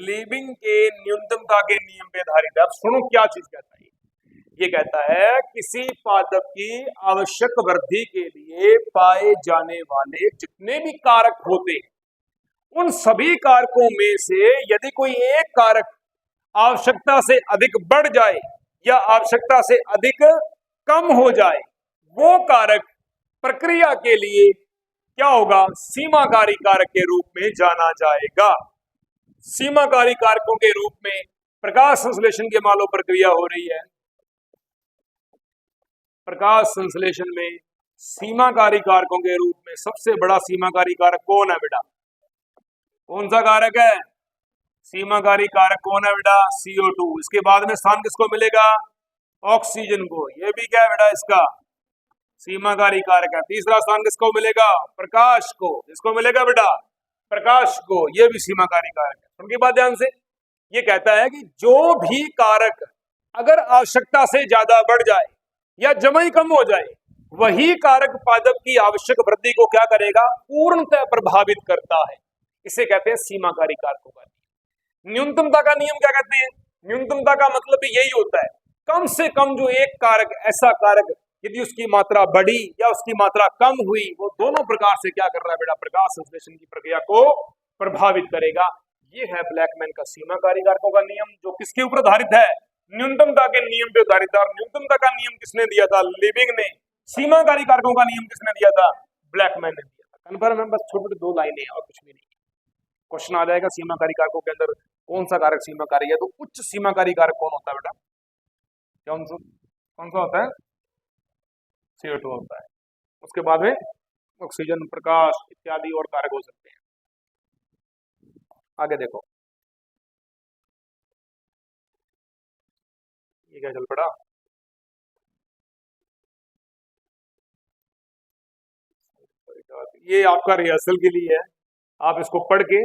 [SPEAKER 1] लीबिंग के न्यूनतमता के नियम पे आधारित है। अब सुनो क्या चीज कहता है। ये कहता है किसी पादप की आवश्यक वृद्धि के लिए पाए जाने वाले जितने भी कारक होते हैं, उन सभी कारकों में से यदि कोई एक कारक आवश्यकता से अधिक बढ़ जाए या आवश्यकता से अधिक कम हो जाए, वो कारक प्रक्रिया के लिए क्या होगा? सीमाकारी कारक के रूप में जाना जाएगा। सीमाकारी कारकों के रूप में प्रकाश संश्लेषण के मान लो प्रक्रिया हो रही है। प्रकाश संश्लेषण में सीमाकारी कारकों के रूप में सबसे बड़ा सीमाकारी कारक कौन है बेटा? कौन सा कारक है? सीमाकारी कारक कौन है बेटा? CO2। इसके बाद में स्थान किसको मिलेगा? ऑक्सीजन को। ये भी क्या है बेटा? इसका सीमाकारी कारक है। तीसरा स्थान किसको मिलेगा? प्रकाश को। किसको मिलेगा बेटा? प्रकाश को। ये भी सीमाकारी कारक है। उनकी बात ध्यान से, ये कहता है कि जो भी कारक अगर आवश्यकता से ज्यादा बढ़ जाए या जमा ही कम हो जाए, वही कारक पादप की आवश्यक वृद्धि को क्या करेगा? पूर्णतः प्रभावित करता है। इसे कहते हैं सीमाकारी कारकों का नियम। न्यूनतमता का नियम क्या कहते हैं? न्यूनतमता का मतलब भी यही होता है, कम से कम जो एक कारक, ऐसा कारक यदि उसकी मात्रा बढ़ी या उसकी मात्रा कम हुई, वो दोनों प्रकार से क्या कर रहा है बेटा? प्रकाश संश्लेषण की प्रक्रिया को प्रभावित करेगा। ये है ब्लैकमैन का सीमाकारी कारकों का नियम, जो किसके ऊपर आधारित है? न्यूनतमता के नियम पे आधारित है। और न्यूनतमता का नियम किसने दिया था? लिविंग ने। सीमाकारी कारकों का नियम किसने दिया था? ब्लैकमैन ने दिया था। कन्फर्म है? बस छोटी छोटी 2 लाइनें और कुछ भी नहीं। क्वेश्चन आ जाएगा सीमाकारी कारकों के अंदर कौन सा कारक सीमाकारी है, तो उच्च सीमाकारी कारक कौन होता है बेटा? कौन सा होता है? CO2 होता है। उसके बाद में ऑक्सीजन, प्रकाश इत्यादि और कारक हो सकते हैं। आगे देखो, ये क्या चल पड़ा? ये आपका रिहर्सल के लिए है, आप इसको पढ़ के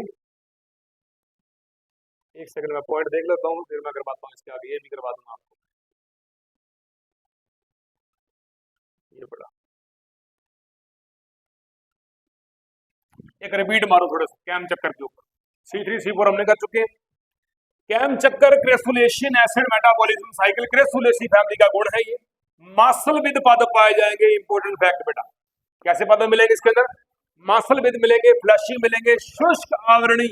[SPEAKER 1] 1 सेकंड में पॉइंट देख लेता हूँ, फिर मैं करवाता हूँ इसके आगे। ये भी करवा दूंगा आपको। ये पढ़ा, एक रिपीट मारो थोड़ा सा कैम चक्कर के ऊपर। C3 C4 हमने कर चुके हैं। कैम चक्कर crassulacean acid metabolism cycle क्रेसुलेसी family का गुण है। ये मासल विद पादप पाए जाएंगे। इंपॉर्टेंट फैक्ट बेटा, कैसे पादप मिलेंगे इसके अंदर? मासल विद मिलेंगे, फ्लैशी मिलेंगे, शुष्क आवरणी,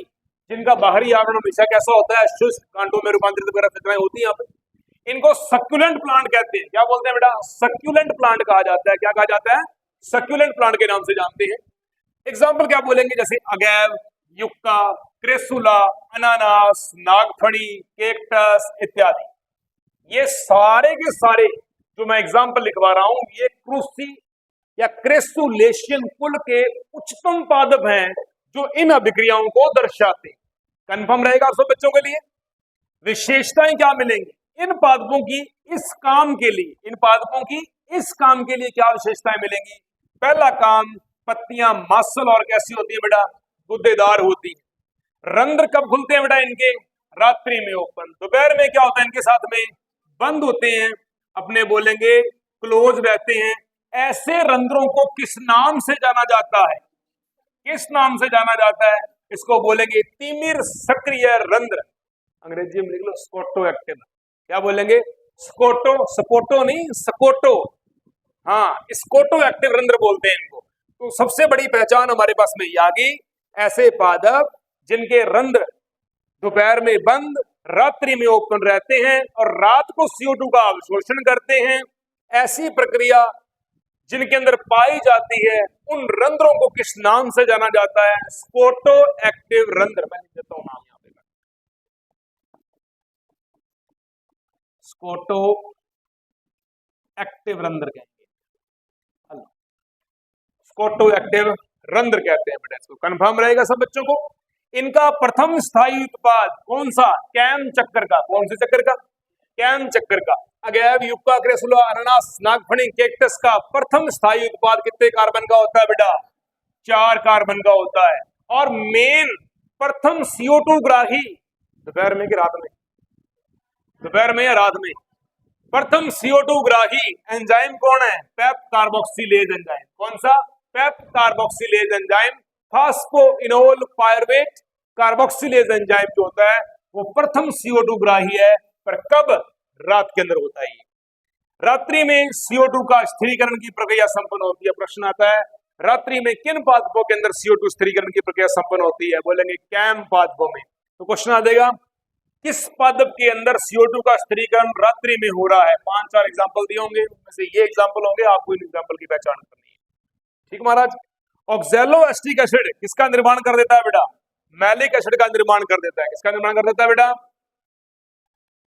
[SPEAKER 1] जिनका बाहरी आवरण हमेशा कैसा होता है? शुष्क, कांटों में रूपांतरित वगैरह घटनाएं होती हैं यहाँ पे। इनको सक्यूलेंट प्लांट कहते हैं। क्या बोलते हैं बेटा? सक्यूलेंट प्लांट कहा जाता है। क्या कहा जाता है? सक्यूलेंट प्लांट के नाम से जानते हैं। एग्जाम्पल क्या बोलेंगे? जैसे अगैव, युक्का, क्रेसुला, अनानास, नागफड़ी, केक्टस इत्यादि। ये सारे के सारे जो मैं एग्जाम्पल लिखवा रहा हूं, ये क्रूसी या क्रेसुलेशियन कुल के उच्चतम पादप हैं जो इन अभिक्रियाओं को दर्शाते हैं। कंफर्म रहेगा आप सब बच्चों के लिए? विशेषताएं क्या मिलेंगी इन पादपों की इस काम के लिए? इन पादपों की इस काम के लिए क्या विशेषताएं मिलेंगी? पहला काम, पत्तियां मांसल और कैसी होती है बेटा? गुद्देदार होती है। रंध्र कब खुलते हैं बेटा इनके? रात्रि में ओपन। दोपहर में क्या होता है? इनके साथ में बंद होते हैं, अपने बोलेंगे क्लोज रहते हैं। ऐसे रंध्रों को किस नाम से जाना जाता है? किस नाम से जाना जाता है? इसको बोलेंगे तिमिर सक्रिय रंध्र। अंग्रेजी में लिख लो स्कोटो एक्टिव। क्या बोलेंगे? स्कोटो, स्कोटो नहीं, स्कोटो। हाँ, स्कोटो एक्टिव रंध्र बोलते हैं इनको। तो सबसे बड़ी पहचान हमारे पास में ये आ गई, ऐसे पादप जिनके रंध्र दोपहर में बंद, रात्रि में ओपन रहते हैं और रात को CO2 का अवशोषण करते हैं। ऐसी प्रक्रिया जिनके अंदर पाई जाती है, उन रंध्रों को किस नाम से जाना जाता है? स्कोटो एक्टिव रंध्र। मैं लिख देता हूं नाम यहां पे, स्कोटो एक्टिव रंध्र कहेंगे। स्कोटो एक्टिव रंध्र कहते हैं बेटा इसको। कंफर्म रहेगा सब बच्चों को? इनका प्रथम स्थायी उत्पाद कौन सा? कैम चक्कर का। कौन से चक्कर का? कैम चक्कर का। अगैव, युक्का, क्रेसुला, अनानास, नागफणी, केक्टस का प्रथम स्थायी उत्पाद कितने कार्बन का होता है बेटा? 4 कार्बन का होता है। और मेन प्रथम CO2 ग्राही दोपहर में कि रात में? दोपहर में या रात में? प्रथम CO2 ग्राही एंजाइम कौन है? PEP carboxylase enzyme. कौन सा? PEP carboxylase enzyme. Phosphoenolpyruvate carboxylase enzyme जो होता है वो प्रथम CO2 ग्राही है। पर कब? रात के अंदर होता है। रात्रि में CO2 का स्थिरीकरण की प्रक्रिया संपन्न होती है। प्रश्न आता है, रात्रि में किन पादपों के अंदर CO2 स्थिरीकरण की प्रक्रिया संपन्न होती है? बोलेंगे कैम पादपों में। तो क्वेश्चन आ जाएगा, किस पादप के अंदर CO2 का स्थिरीकरण रात्रि में हो रहा है? 5-4 एग्जाम्पल दिए होंगे, उनमें से ये एग्जाम्पल होंगे, आपको इन एग्जाम्पल की पहचान करनी है। ठीक महाराज। ऑक्सैलो एस्टिक एसिड किसका निर्माण कर देता है बेटा? मैलिक एसिड का निर्माण कर देता है। किसका निर्माण कर देता है बेटा?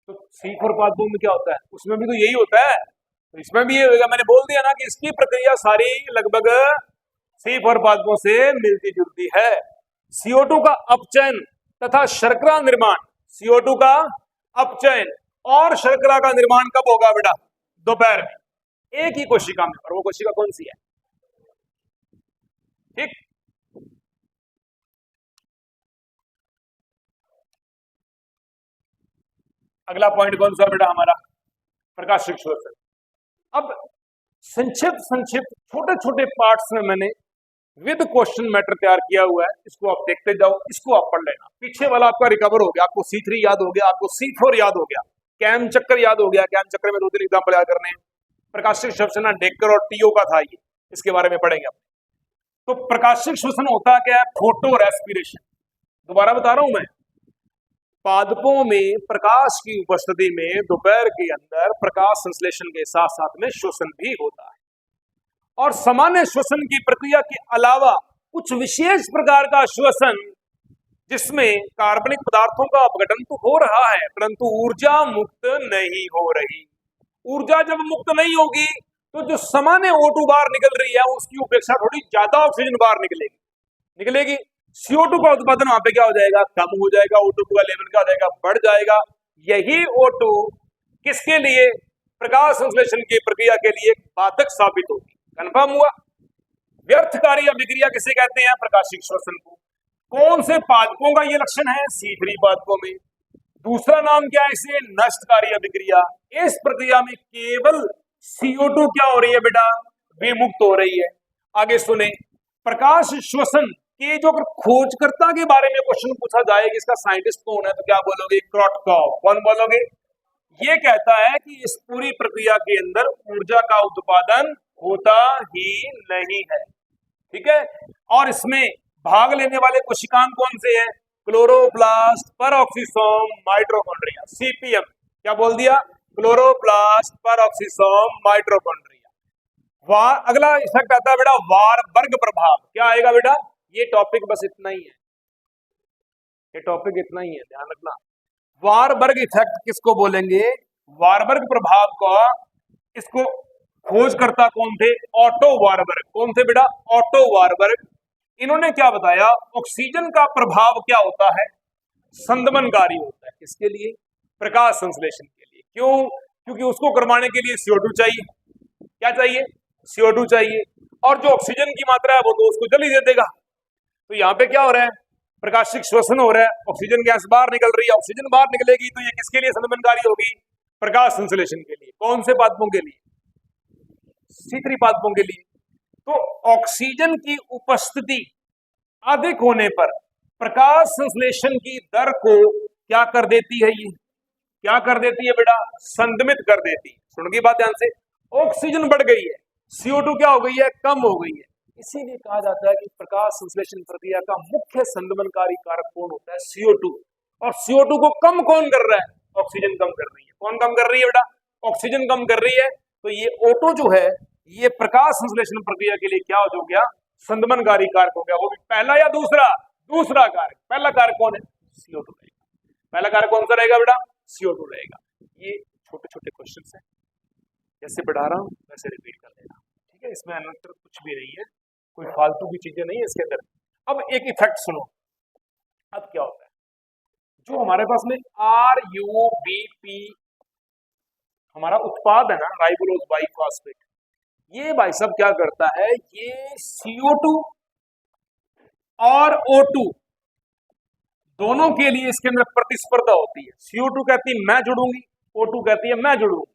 [SPEAKER 1] तो C4 पादपों में क्या होता है? उसमें भी तो यही होता है, तो इसमें भी ये होगा। मैंने बोल दिया ना कि इसकी प्रक्रिया सारी लगभग C4 पादपों से मिलती जुलती है। CO2 का अपचयन तथा शर्करा निर्माण, CO2 का अपचयन और शर्करा का निर्माण कब होगा बेटा? दोपहर में, एक ही कोशिका में। और वो कोशिका कौन सी है? ठीक। अगला पॉइंट कौन सा बेटा हमारा? प्रकाशिक श्वसन। अब संक्षिप्त छोटे छोटे पार्ट्स में मैंने विद क्वेश्चन मैटर तैयार किया हुआ है, इसको आप देखते जाओ, इसको आप पढ़ लेना। पीछे वाला आपका रिकवर हो गया, आपको C3 याद हो गया, आपको C4 याद हो गया, कैम चक्कर याद हो गया। कैम चक्कर में 2-3 एग्जाम्पल याद करने हैं। प्रकाशिक श्वसन डेकर और TO का था, ये इसके बारे में पढ़ेंगे आप। तो प्रकाशिक श्वसन होता क्या है? Photo respiration. दोबारा बता रहा हूं मैं, पादपों में प्रकाश की उपस्थिति में दोपहर के अंदर प्रकाश संश्लेषण के साथ साथ में श्वसन भी होता है। और सामान्य श्वसन की प्रक्रिया के अलावा कुछ विशेष प्रकार का श्वसन जिसमें कार्बनिक पदार्थों का अपघटन तो हो रहा है परंतु ऊर्जा मुक्त नहीं हो रही। ऊर्जा जब मुक्त नहीं होगी तो जो सामान्य O2 बाहर निकल रही है उसकी अपेक्षा थोड़ी ज्यादा ऑक्सीजन बाहर निकलेगी। CO2 का उत्पादन वहां पे क्या हो जाएगा? कम हो जाएगा। O2 का लेवल क्या हो जाएगा? बढ़ जाएगा। यही O2 किसके लिए? प्रकाश संश्लेषण की प्रक्रिया के लिए बाधक साबित होगी। कंफर्म हुआ? व्यर्थकारी अभिक्रिया किसे कहते हैं? प्रकाशिक श्वसन को। कौन से पादपों का ये लक्षण है? C3 पादपों में। दूसरा नाम क्या है इसे? नष्टकारी अभिक्रिया। इस प्रक्रिया में केवल CO2 क्या हो रही है बेटा? विमुक्त हो रही है। आगे सुने, प्रकाश श्वसन के जो खोजकर्ता के बारे में क्वेश्चन पूछा जाए कि इसका साइंटिस्ट कौन है, तो क्या बोलोगे? क्रॉटकॉफ। कौन बोलोगे? ये कहता है कि इस पूरी प्रक्रिया के अंदर ऊर्जा का उत्पादन होता ही नहीं है। ठीक है। और इसमें भाग लेने वाले कोशिकांग कौन से हैं? Chloroplast, peroxisome, mitochondria. CPM क्या बोल दिया? Chloroplast, peroxisome, mitochondria. अगला इफेक्ट आता है बेटा वारबर्ग प्रभाव। क्या आएगा बेटा? ये टॉपिक बस इतना ही है, ये टॉपिक इतना ही है, ध्यान रखना। वारबर्ग इफेक्ट किसको बोलेंगे? वारबर्ग प्रभाव का इसको खोजकर्ता कौन थे? Auto Warburg. कौन थे बेटा? Auto Warburg. इन्होंने क्या बताया? ऑक्सीजन का प्रभाव क्या होता है? संदमनकारी होता है। किसके लिए? प्रकाश संश्लेषण के लिए। क्यों? क्योंकि उसको करवाने के लिए CO2 चाहिए। क्या चाहिए? CO2 चाहिए। और जो ऑक्सीजन की मात्रा है वो तो उसको जल ही दे देगा। तो यहाँ पे क्या हो रहा है? प्रकाशिक श्वसन हो रहा है, ऑक्सीजन गैस बाहर निकल रही है। ऑक्सीजन बाहर निकलेगी तो ये किसके लिए संदमनकारी होगी? प्रकाश संश्लेषण के लिए। कौन से पादपों के लिए? C3 पादपों के लिए। तो ऑक्सीजन की उपस्थिति अधिक होने पर प्रकाश संश्लेषण की दर को क्या कर देती है? ये क्या कर देती है बेटा? संदमित कर देती है। सुनोगी बात ध्यान से। ऑक्सीजन बढ़ गई है, CO2 क्या हो गई है? कम हो गई है। इसीलिए कहा जाता है कि प्रकाश संश्लेषण प्रक्रिया का मुख्य संदमनकारी कारक कौन होता है? CO2। और CO2 को कम कौन कर रहा है? ऑक्सीजन कम कर रही है। कौन कम कर रही है बेटा? ऑक्सीजन कम कर रही है। तो ये O2 जो है ये प्रकाश संश्लेषण प्रक्रिया के लिए क्या हो गया? संदमनकारी कारक हो गया। वो भी पहला या दूसरा? दूसरा कारक। पहला कारक कौन है? CO2 रहेगा। पहला कारक कौन सा रहेगा बेटा? CO2 रहेगा। ये छोटे छोटे क्वेश्चन है, जैसे पढ़ा रहा हूं वैसे रिपीट कर लेना, ठीक है? इसमें अन्यत्र कुछ भी नहीं है, कोई फालतू की चीजें नहीं है इसके अंदर। अब एक इफेक्ट सुनो। अब क्या होता है? जो हमारे पास में RUBP हमारा उत्पाद है ना, राइबोलोज बाइफॉस्फेट, ये भाई साहब क्या करता है? ये CO2 और O2 दोनों के लिए इसके अंदर प्रतिस्पर्धा होती है। CO2 कहती है मैं जुड़ूंगी, O2 कहती है मैं जुड़ूंगी।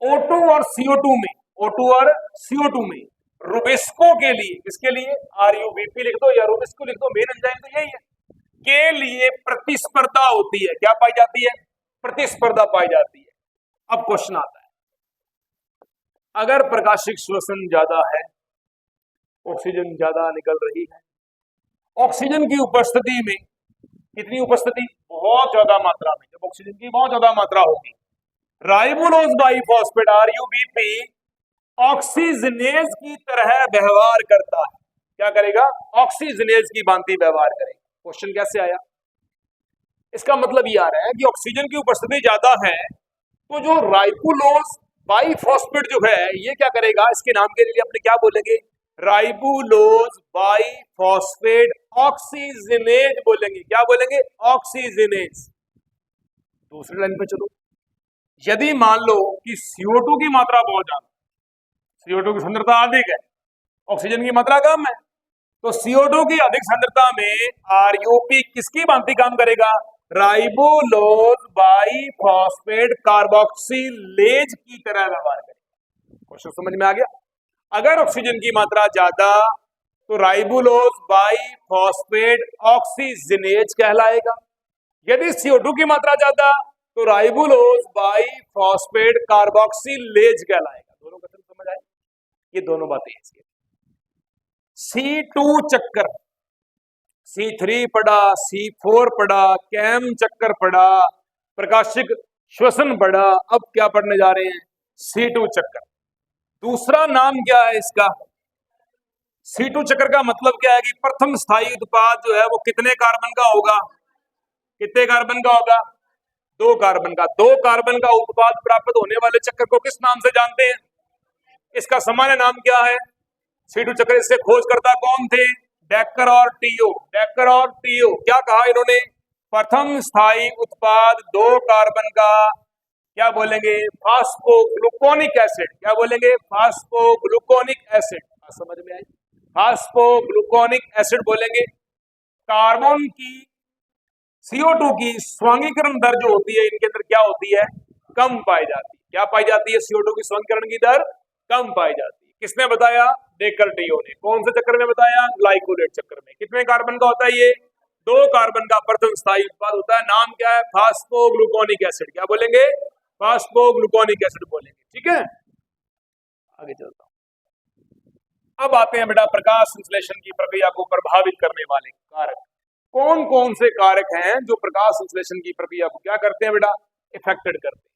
[SPEAKER 1] O2 और CO2 में, O2 और CO2 में रुबिस्को के लिए, किसके लिए? RUBP लिख दो या रुबिस्को लिख दो, मेन एंजाइम तो यही है, के लिए प्रतिस्पर्धा होती है। क्या पाई जाती है? प्रतिस्पर्धा पाई जाती है। अब क्वेश्चन आता है, अगर प्रकाशिक श्वसन ज्यादा है, ऑक्सीजन ज्यादा निकल रही है, ऑक्सीजन की उपस्थिति में, कितनी उपस्थिति? बहुत ज्यादा मात्रा में। जब ऑक्सीजन की बहुत ज्यादा मात्रा होगी, राइबोलोज बाइफॉस्फेट RUBP ऑक्सीजनेज की तरह व्यवहार करता है। क्या करेगा? ऑक्सीजनेज की भांति व्यवहार करेगा। क्वेश्चन कैसे आया? इसका मतलब ये आ रहा है कि ऑक्सीजन की उपस्थिति ज्यादा है तो जो राइबोलोज बाइफॉस्फेट जो है ये क्या करेगा? इसके नाम के लिए अपने क्या बोलेंगे? राइबोलोज बाइफॉस्फेट ऑक्सीजनेज बोलेंगे। क्या बोलेंगे? ऑक्सीजनेज। दूसरी लाइन पे चलो। यदि मान लो कि CO2 की मात्रा बहुत ज्यादा, CO2 की सांद्रता अधिक है, ऑक्सीजन की मात्रा कम है, तो CO2 की अधिक सांद्रता में RUP किसकी भांति काम करेगा? राइबोलोज बाइफॉस्फेट कार्बोक्सिलेज की तरह व्यवहार करेगा। क्वेश्चन समझ में आ गया? अगर ऑक्सीजन की मात्रा ज्यादा तो राइबोलोज बाइफॉस्फेट ऑक्सीजनेज कहलाएगा। यदि CO2 की मात्रा ज्यादा तो राइबोलोज बाइफॉस्फेट कार्बोक्सिलेज कहलाएगा। दोनों कथन समझ आए? ये दोनों बातें इसके। C2 चक्कर, C3 पढ़ा, C4 पढ़ा, कैम चक्कर पढ़ा, प्रकाशिक श्वसन पढ़ा। अब क्या पढ़ने जा रहे हैं? C2 चक्कर। दूसरा नाम क्या है इसका? C2 चक्कर का मतलब क्या है कि प्रथम स्थायी उत्पाद जो है वो कितने कार्बन का होगा? कितने कार्बन का होगा? 2 कार्बन का। 2 कार्बन का उत्पाद प्राप्त होने वाले चक्कर को किस नाम से जानते हैं? इसका सामान्य नाम क्या है? C2 चक्कर। इससे खोजकर्ता कौन थे? डेकर और टीओ। डेकर और टीओ क्या कहा इन्होंने? प्रथम स्थायी उत्पाद 2 कार्बन का क्या बोलेंगे? फास्फोग्लूकोनिक एसिड। क्या बोलेंगे? फास्फोग्लूकोनिक एसिड। समझ में आई? फास्फोग्लूकोनिक एसिड बोलेंगे। कार्बन की CO2 की स्वांगीकरण दर जो होती है इनके अंदर क्या होती है? कम पाई जाती है। क्या पाई जाती है? CO2 की स्वांगीकरण की दर कम पाई जाती है। किसने बताया? डेकर टीओ ने। कौन से चक्कर में बताया? ग्लाइकोलेट चक्कर में। कितने कार्बन का होता है ये? 2 कार्बन का प्रथम स्थायी उत्पाद होता है। नाम क्या है? फास्फोग्लूकोनिक एसिड। क्या बोलेंगे? फास्फोग्लूकोनिक एसिड बोलेंगे। ठीक है, आगे चलता हूं। अब आते हैं बेटा प्रकाश संश्लेषण की प्रक्रिया को प्रभावित करने वाले कारक। कौन कौन से कारक हैं जो प्रकाश संश्लेषण की प्रक्रिया को क्या करते हैं बेटा? इफेक्टेड करते हैं।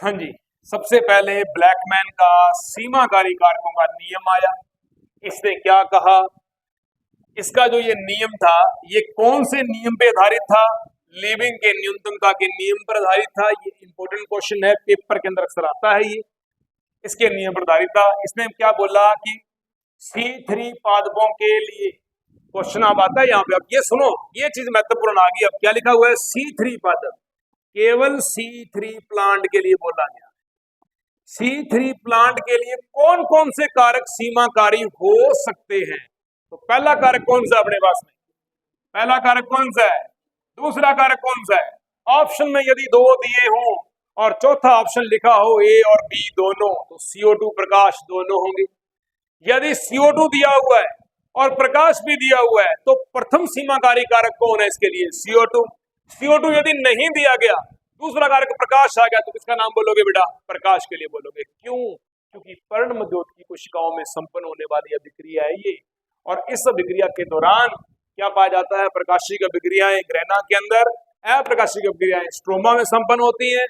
[SPEAKER 1] हाँ जी, सबसे पहले ब्लैकमैन का सीमाकारी कारकों का नियम आया। इसने क्या कहा, इसका जो ये नियम था, ये कौन से नियम पे आधारित था? लीविंग के न्यूनतमता के नियम पर आधारित था। ये इंपॉर्टेंट क्वेश्चन है, पेपर के अंदर अक्सर आता है ये। इसके नियम पर आधारित था। इसने क्या बोला कि C3 पादपों के लिए, क्वेश्चन अब आता है यहाँ पे, अब ये सुनो, ये चीज महत्वपूर्ण आ गई। अब क्या लिखा हुआ है? C3 पादप, केवल C3 प्लांट के लिए बोला गया। C3 प्लांट के लिए कौन कौन से कारक सीमाकारी हो सकते हैं? तो पहला कारक कौन सा अपने पास में? पहला कारक कौन सा है? दूसरा कारक कौन सा है? ऑप्शन में यदि दो दिए हों और चौथा ऑप्शन लिखा हो A और B दोनों, तो CO2 प्रकाश दोनों होंगे। यदि CO2 दिया हुआ है और प्रकाश भी दिया हुआ है, तो प्रथम सीमाकारी कारक कौन है इसके लिए? CO2। CO2 यदि नहीं दिया गया, दूसरा कारक प्रकाश आ गया, तो किसका नाम बोलोगे बेटा? प्रकाश के लिए बोलोगे। क्यों? क्योंकि पर्णमध्योत की कोशिकाओं में संपन्न होने वाली अभिक्रिया है ये, और इस अभिक्रिया के दौरान क्या पाया जाता है? प्रकाशिक अभिक्रियाएं ग्रेना के अंदर, अप्रकाशिक अभिक्रियाएं स्ट्रोमा में संपन्न होती हैं।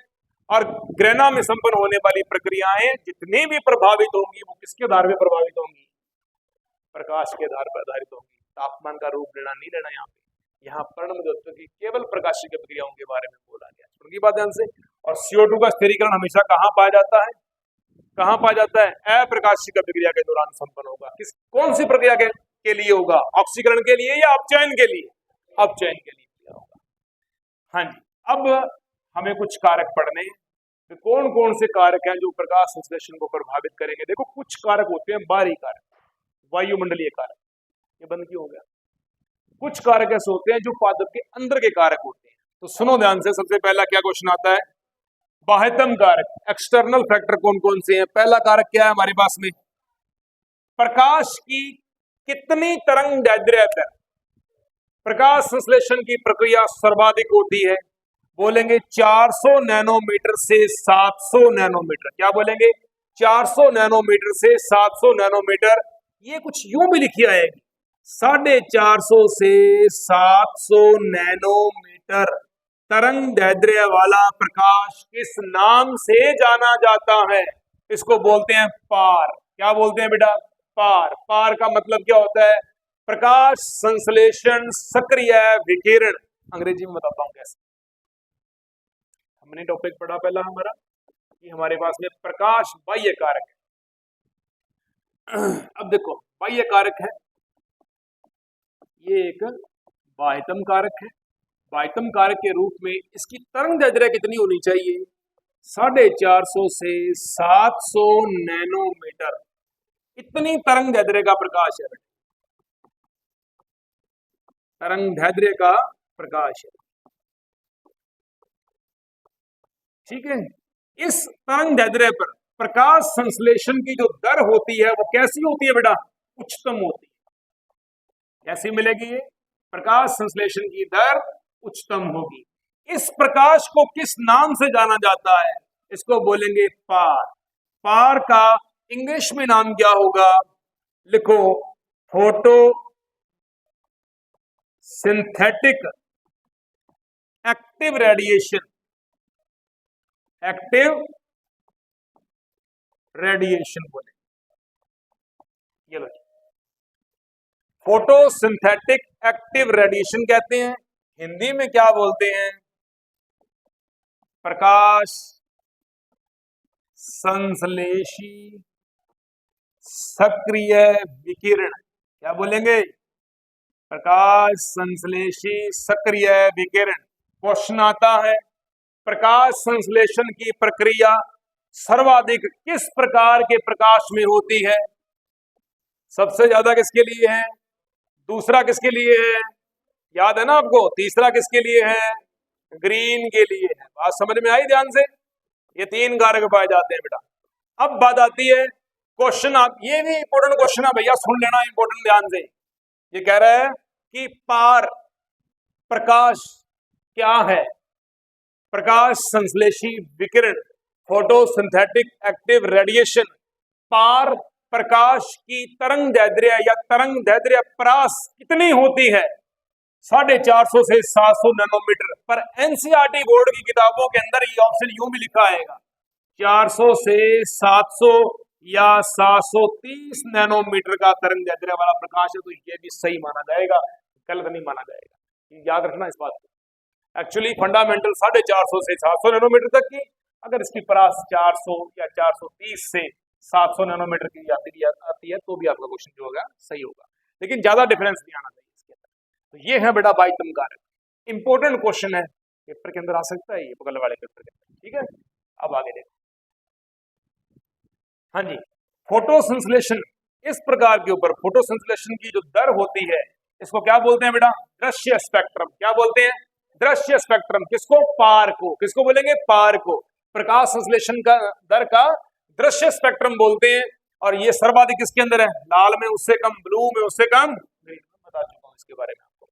[SPEAKER 1] और ग्रेना में संपन्न होने वाली प्रक्रियाएं जितनी भी प्रभावित होंगी, वो किसके आधार पर प्रभावित होंगी? प्रकाश के आधार पर आधारित होंगी। तापमान का रूप लेना नहीं लेना यहाँ पर्णमध्योत की केवल प्रकाशिक अभिक्रियाओं के बारे में बोला गया। सुनिए बात ध्यान से। और CO2 का स्थिरीकरण हमेशा कहाँ पाया जाता है? कहाँ पाया जाता है? अप्रकाशिक अभिक्रिया के दौरान संपन्न होगा। कौन सी प्रक्रिया के लिए होगा? ऑक्सीकरण के लिए या अपचयन के लिए? अपचयन के लिए किया होगा। हाँ जी, अब हमें कुछ कारक पढ़ने हैं। तो कौन कौन से कारक हैं जो प्रकाश संश्लेषण को प्रभावित करेंगे? देखो, कुछ कारक होते हैं बाहरी कारक, वायुमंडलीय कारक। ये बंद क्यों हो गया? कुछ कारक ऐसे होते हैं जो पादप के अंदर के कारक होते हैं। तो सुनो ध्यान से, सबसे पहला क्या क्वेश्चन आता है? बाह्यतम कारक, एक्सटर्नल फैक्टर कौन कौन से हैं? पहला कारक क्या है हमारे पास में? प्रकाश की कितनी तरंग दैर्ध्य पर प्रकाश संश्लेषण की प्रक्रिया सर्वाधिक होती है? बोलेंगे 400 नैनोमीटर से 700 नैनोमीटर। क्या बोलेंगे? 400 नैनोमीटर से 700 नैनोमीटर। ये कुछ यूं भी लिखी आएगी, 450 से 700 नैनोमीटर तरंग दैर्ध्य वाला प्रकाश किस नाम से जाना जाता है? इसको बोलते हैं पार। क्या बोलते हैं बेटा? पार। पार का मतलब क्या होता है? प्रकाश संश्लेषण सक्रिय विकिरण। अंग्रेजी में बताता हूं कैसे। हमने टॉपिक पढ़ा पहला हमारा कि हमारे पास में प्रकाश बाह्य कारक है। अब देखो, बाह्य कारक है, ये एक बाह्यतम कारक है। बाह्यतम कारक के रूप में इसकी तरंग दैर्ध्य कितनी होनी चाहिए? 450 से 700 नैनोमीटर। इतनी तरंग दैर्ध्य का प्रकाश है, तरंग दैर्ध्य का प्रकाश है। ठीक है, इस तरंग दैर्ध्य पर प्रकाश संश्लेषण की जो दर होती है वो कैसी होती है बेटा? उच्चतम होती है। कैसी मिलेगी ये? प्रकाश संश्लेषण की दर उच्चतम होगी। इस प्रकाश को किस नाम से जाना जाता है? इसको बोलेंगे पार। पार का इंग्लिश में नाम क्या होगा? लिखो, photo synthetic active radiation. Active radiation बोले। ये लो, फोटोसिंथेटिक एक्टिव रेडिएशन कहते हैं। हिंदी में क्या बोलते हैं? प्रकाश संश्लेषी सक्रिय विकिरण। क्या बोलेंगे? प्रकाश संश्लेषी सक्रिय विकिरण। क्वेश्चन आता है, प्रकाश संश्लेषण की प्रक्रिया सर्वाधिक किस प्रकार के प्रकाश में होती है? सबसे ज्यादा किसके लिए है? दूसरा किसके लिए है? याद है ना आपको? तीसरा किसके लिए है? ग्रीन के लिए है। बात समझ में आई ध्यान से? ये तीन कारक पाए जाते हैं बेटा। अब बात आती है क्वेश्चन, ये भी इंपॉर्टेंट क्वेश्चन है भैया, सुन लेना इंपॉर्टेंट ध्यान से। ये कह रहा है कि पार प्रकाश क्या है? प्रकाश संश्लेषी विकिरण, फोटोसिंथेटिक एक्टिव रेडिएशन। पार प्रकाश की तरंग दैर्ध्य या तरंग दैर्ध्य परास कितनी होती है? 450 से 700 नैनोमीटर। पर एनसीईआरटी बोर्ड की किताबों के अंदर ये ऑप्शन यूं भी लिखा आएगा 400 से 700 या 730 नैनोमीटर का तरंग दैर्ध्य वाला प्रकाश है, तो ये भी सही माना जाएगा, गलत नहीं माना जाएगा। याद रखना इस बात को। एक्चुअली फंडामेंटल 450 से 700 नैनोमीटर तक की, अगर इसकी परास 400 या 430 से 700 नैनोमीटर की आती है तो भी आपका क्वेश्चन जो होगा सही होगा, लेकिन ज्यादा डिफरेंस नहीं आना चाहिए इसके अंदर। तो ये है बेटा बाह्यतम कारक, इंपॉर्टेंट क्वेश्चन है, पेपर के अंदर आ सकता है ये, बगल वाले पेपर के अंदर। ठीक है, अब आगे देखो। हाँ जी, फोटो संश्लेषण, इस प्रकार के ऊपर फोटो संश्लेषण की जो दर होती है इसको क्या बोलते हैं बेटा? दृश्य स्पेक्ट्रम। क्या बोलते हैं? दृश्य स्पेक्ट्रम। किसको? पार को। किसको बोलेंगे? पार को। प्रकाश संश्लेषण का दर का दृश्य स्पेक्ट्रम बोलते हैं। और ये सर्वाधिक किसके अंदर है? लाल में उससे कम, ब्लू में उससे कम, ग्रीन में बता चुका हूं इसके बारे में आपको।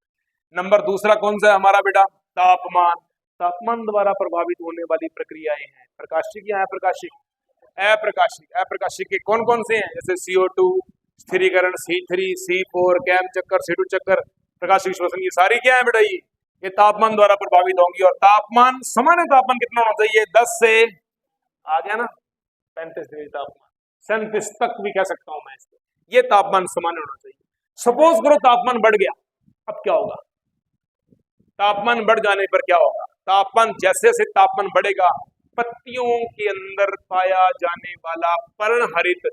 [SPEAKER 1] नंबर दूसरा कौन सा है हमारा बेटा? तापमान। तापमान द्वारा प्रभावित होने वाली प्रक्रियाएं हैं। प्रकाशिक या अप्रकाशिक? अप्रकाशिक। अप्रकाशिक के कौन कौन से हैं? जैसे CO2, स्थिरीकरण, C3, C4, कैम चक्कर, C2 चक्कर, प्रकाशिक श्वसन, ये सारी क्या है बेटा? ये तापमान द्वारा प्रभावित होंगी। और तापमान, सामान्य तापमान कितना होना चाहिए? 10 से, आ गया ना, 35 डिग्री तापमान, 37 तक भी कह सकता हूं मैं इसको। ये तापमान सामान्य होना चाहिए। सपोज करो तापमान बढ़ गया, अब क्या होगा? तापमान बढ़ जाने पर क्या होगा? तापमान, जैसे जैसे तापमान बढ़ेगा, पत्तियों के अंदर पाया जाने वाला पर्णहरित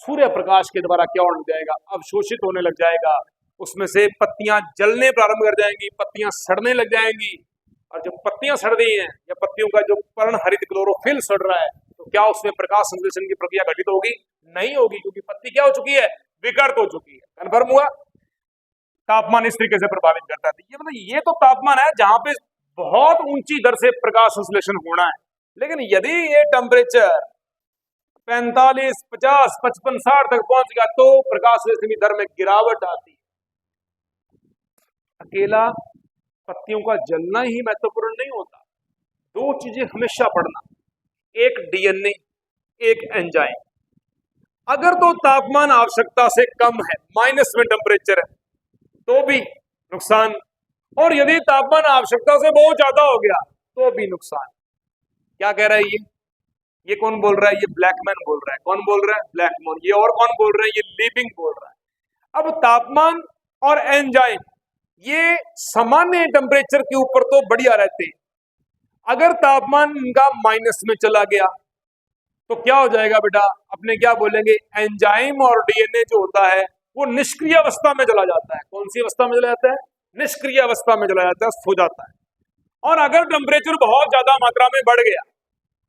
[SPEAKER 1] सूर्य प्रकाश के द्वारा क्या होने जाएगा? अवशोषित होने लग जाएगा। उसमें से पत्तियां जलने प्रारंभ कर जाएंगी, पत्तियां सड़ने लग जाएंगी। और जब पत्तियां सड़ रही हैं या पत्तियों का जो पर्णहरित क्लोरोफिल सड़ रहा है, तो क्या उसमें प्रकाश संश्लेषण की प्रक्रिया घटित होगी? नहीं होगी, क्योंकि पत्ती क्या हो चुकी है? विकृत हो चुकी है। कन्फर्म हुआ? तापमान इस तरीके से प्रभावित करता है। ये मतलब ये तो तापमान है जहां पे बहुत ऊंची दर से प्रकाश संश्लेषण होना है। लेकिन यदि ये टेम्परेचर 45, 50, 55, 60 तक पहुंच गया तो प्रकाश संश्लेषण की दर में गिरावट आती है। अकेला पत्तियों का जलना ही महत्वपूर्ण नहीं होता, दो चीजें हमेशा पढ़ना, एक DNA, एक एंजाइम। अगर तो तापमान आवश्यकता से कम है, माइनस में टेम्परेचर है, तो भी नुकसान, और यदि तापमान आवश्यकता से बहुत ज्यादा हो गया तो भी नुकसान। क्या कह रहा है ये कौन बोल रहा है? ये ब्लैकमैन बोल रहा है। कौन बोल रहा है? ब्लैकमैन। ये और कौन बोल रहा है? ये लीबिंग बोल रहा है। अब तापमान और एंजाइम ये सामान्य टेम्परेचर के ऊपर तो बढ़िया रहते हैं। अगर तापमान इनका माइनस में चला गया तो क्या हो जाएगा बेटा? अपने क्या बोलेंगे? एंजाइम और DNA जो होता है वो निष्क्रिय अवस्था में चला जाता है। कौन सी अवस्था में चला जाता है? निष्क्रिय अवस्था में चला जाता है, सो जाता है। और अगर टेम्परेचर बहुत ज्यादा मात्रा में बढ़ गया,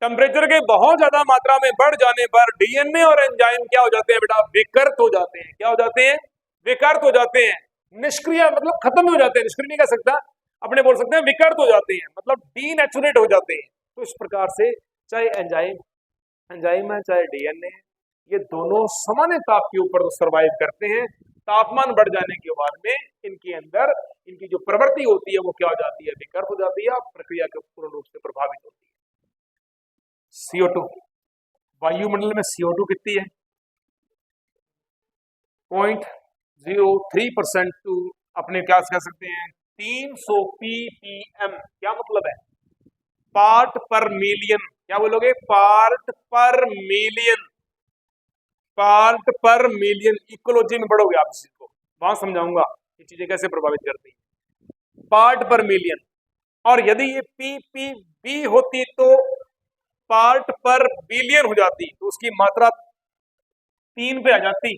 [SPEAKER 1] टेम्परेचर के बहुत ज्यादा मात्रा में बढ़ जाने पर DNA और एंजाइम क्या हो जाते हैं बेटा? विकृत हो जाते हैं। क्या हो जाते हैं? विकृत हो जाते हैं। निष्क्रिय मतलब खत्म हो जाते हैं, निष्क्रिय नहीं कह सकता, अपने बोल सकते हैं विकृत हो जाते हैं, मतलब डीनेचुरेट हो जाते हैं। तो इस प्रकार से चाहे एंजाइम है चाहे DNA है, ये दोनों सामान्य ताप के ऊपर सर्वाइव करते हैं। तापमान बढ़ जाने के बाद में इनके अंदर इनकी जो प्रवृत्ति होती है वो क्या हो जाती है? विकृत हो जाती है, प्रक्रिया के पूर्ण रूप से प्रभावित होती है। CO2, वायुमंडल में CO2 कितनी है? 0.03% टू अपने क्या कह सकते हैं? 300 ppm। क्या मतलब है? पार्ट पर मिलियन। क्या बोलोगे? पार्ट पर मिलियन। पार्ट पर मिलियन। इकोलॉजी में पढ़ोगे आप इसी को, वहां समझाऊंगा ये चीजें कैसे प्रभावित करती है। पार्ट पर मिलियन। और यदि ये ppb होती तो पार्ट पर बिलियन हो जाती, तो उसकी मात्रा 3 पे आ जाती।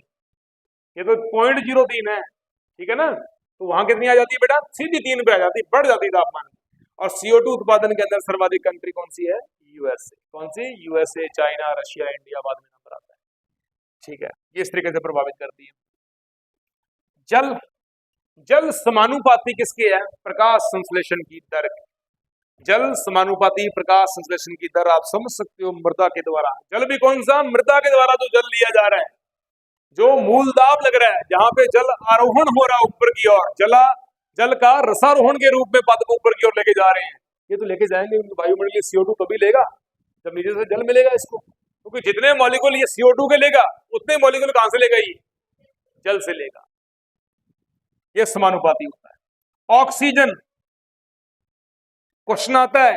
[SPEAKER 1] ये तो 0.03 है, ठीक है ना? तो वहां कितनी आ जाती है बेटा? सीधी 3 पे आ जाती, बढ़ जाती तापमान। और CO2 उत्पादन के अंदर सर्वाधिक कंट्री कौन सी है? USA। कौन सी? USA, चाइना, रशिया, इंडिया बाद में नंबर आता है। ठीक है, ये इस तरीके से प्रभावित करती है। जल समानुपाती किसके है? प्रकाश संश्लेषण की दर। जल समानुपाती प्रकाश संश्लेषण की दर आप समझ सकते हो मृदा के द्वारा। जल भी कौन सा? मृदा के द्वारा जो जल लिया जा रहा है, जो मूल दाब लग रहा है, जहां पे जल आरोहण हो रहा है ऊपर की ओर, जल का रसारोहण के रूप में पद को ऊपर की ओर लेके जा रहे हैं। ये तो लेके जाएंगे वायुमंडलीय CO2 तभी लेगा जब नीचे से जल मिलेगा इसको, क्योंकि जितने मॉलिक्यूल ये CO2 के लेगा उतने मॉलिक्यूल कहां से लेगा? ये जल से लेगा। ये समानुपाती होता है। ऑक्सीजन, क्वेश्चन आता है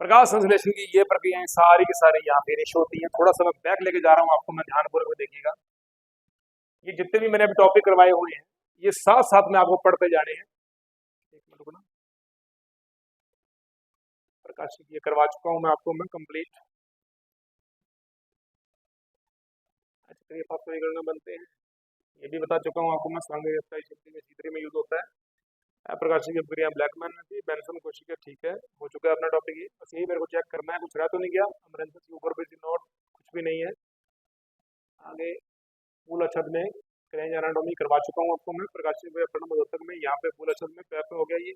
[SPEAKER 1] प्रकाश संश्लेषण की ये प्रक्रियाएं सारी की सारी यहाँ पे निश होती हैं। थोड़ा सा मैं बैक लेके जा रहा हूँ आपको, मैं ध्यानपूर्वक देखिएगा। ये जितने भी मैंने अभी टॉपिक करवाए हुए हैं ये साथ साथ में आपको पढ़ते जाने हैं। एक मिनट रुकना, प्रकाश ये करवा चुका हूँ मैं आपको, मैं कंप्लीट। अच्छा, ये फास्फोरीकरण बनते हैं ये भी बता चुका हूँ आपको मैं। सांगे C3 में यूज होता है। प्रकाश की प्रक्रिया ब्लैकमैन थी, बेंसन कोशिका, ठीक है, हो चुका है अपना टॉपिक ये। बस यही मेरे को चेक करना है, कुछ रह तो नहीं गया। अमरेंसिस के ऊपर भी नोट कुछ भी नहीं है। आगे फूल अक्षत में क्रेंज एनाटॉमी करवा चुका हूँ आपको मैं। प्रकाशिक प्रणोदक में यहाँ पे फूल अक्षत में पैप हो गया ये।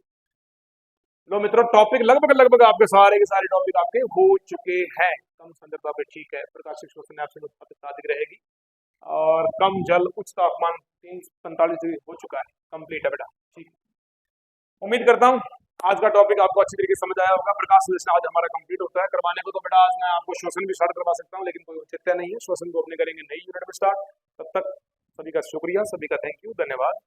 [SPEAKER 1] लो मित्रों, टॉपिक लगभग लगभग आपके सारे के सारे टॉपिक आपके हो चुके हैं। कम सांद्रता पे ठीक है, प्रकाशिक श्वसन आपसे उत्पादित अधिक रहेगी, और कम जल उच्च तापमान 345 डिग्री हो चुका है, कंप्लीट है बेटा, ठीक है। उम्मीद करता हूँ आज का टॉपिक आपको अच्छी तरीके से समझ आया होगा। प्रकाश संश्लेषण आज हमारा कंप्लीट होता है। करवाने को तो बेटा आज मैं आपको श्वसन भी स्टार्ट करवा सकता हूँ, लेकिन कोई औचित्य नहीं है। श्वसन को अपने करेंगे नई यूनिट में स्टार्ट। तब तक सभी का शुक्रिया, सभी का थैंक यू, धन्यवाद।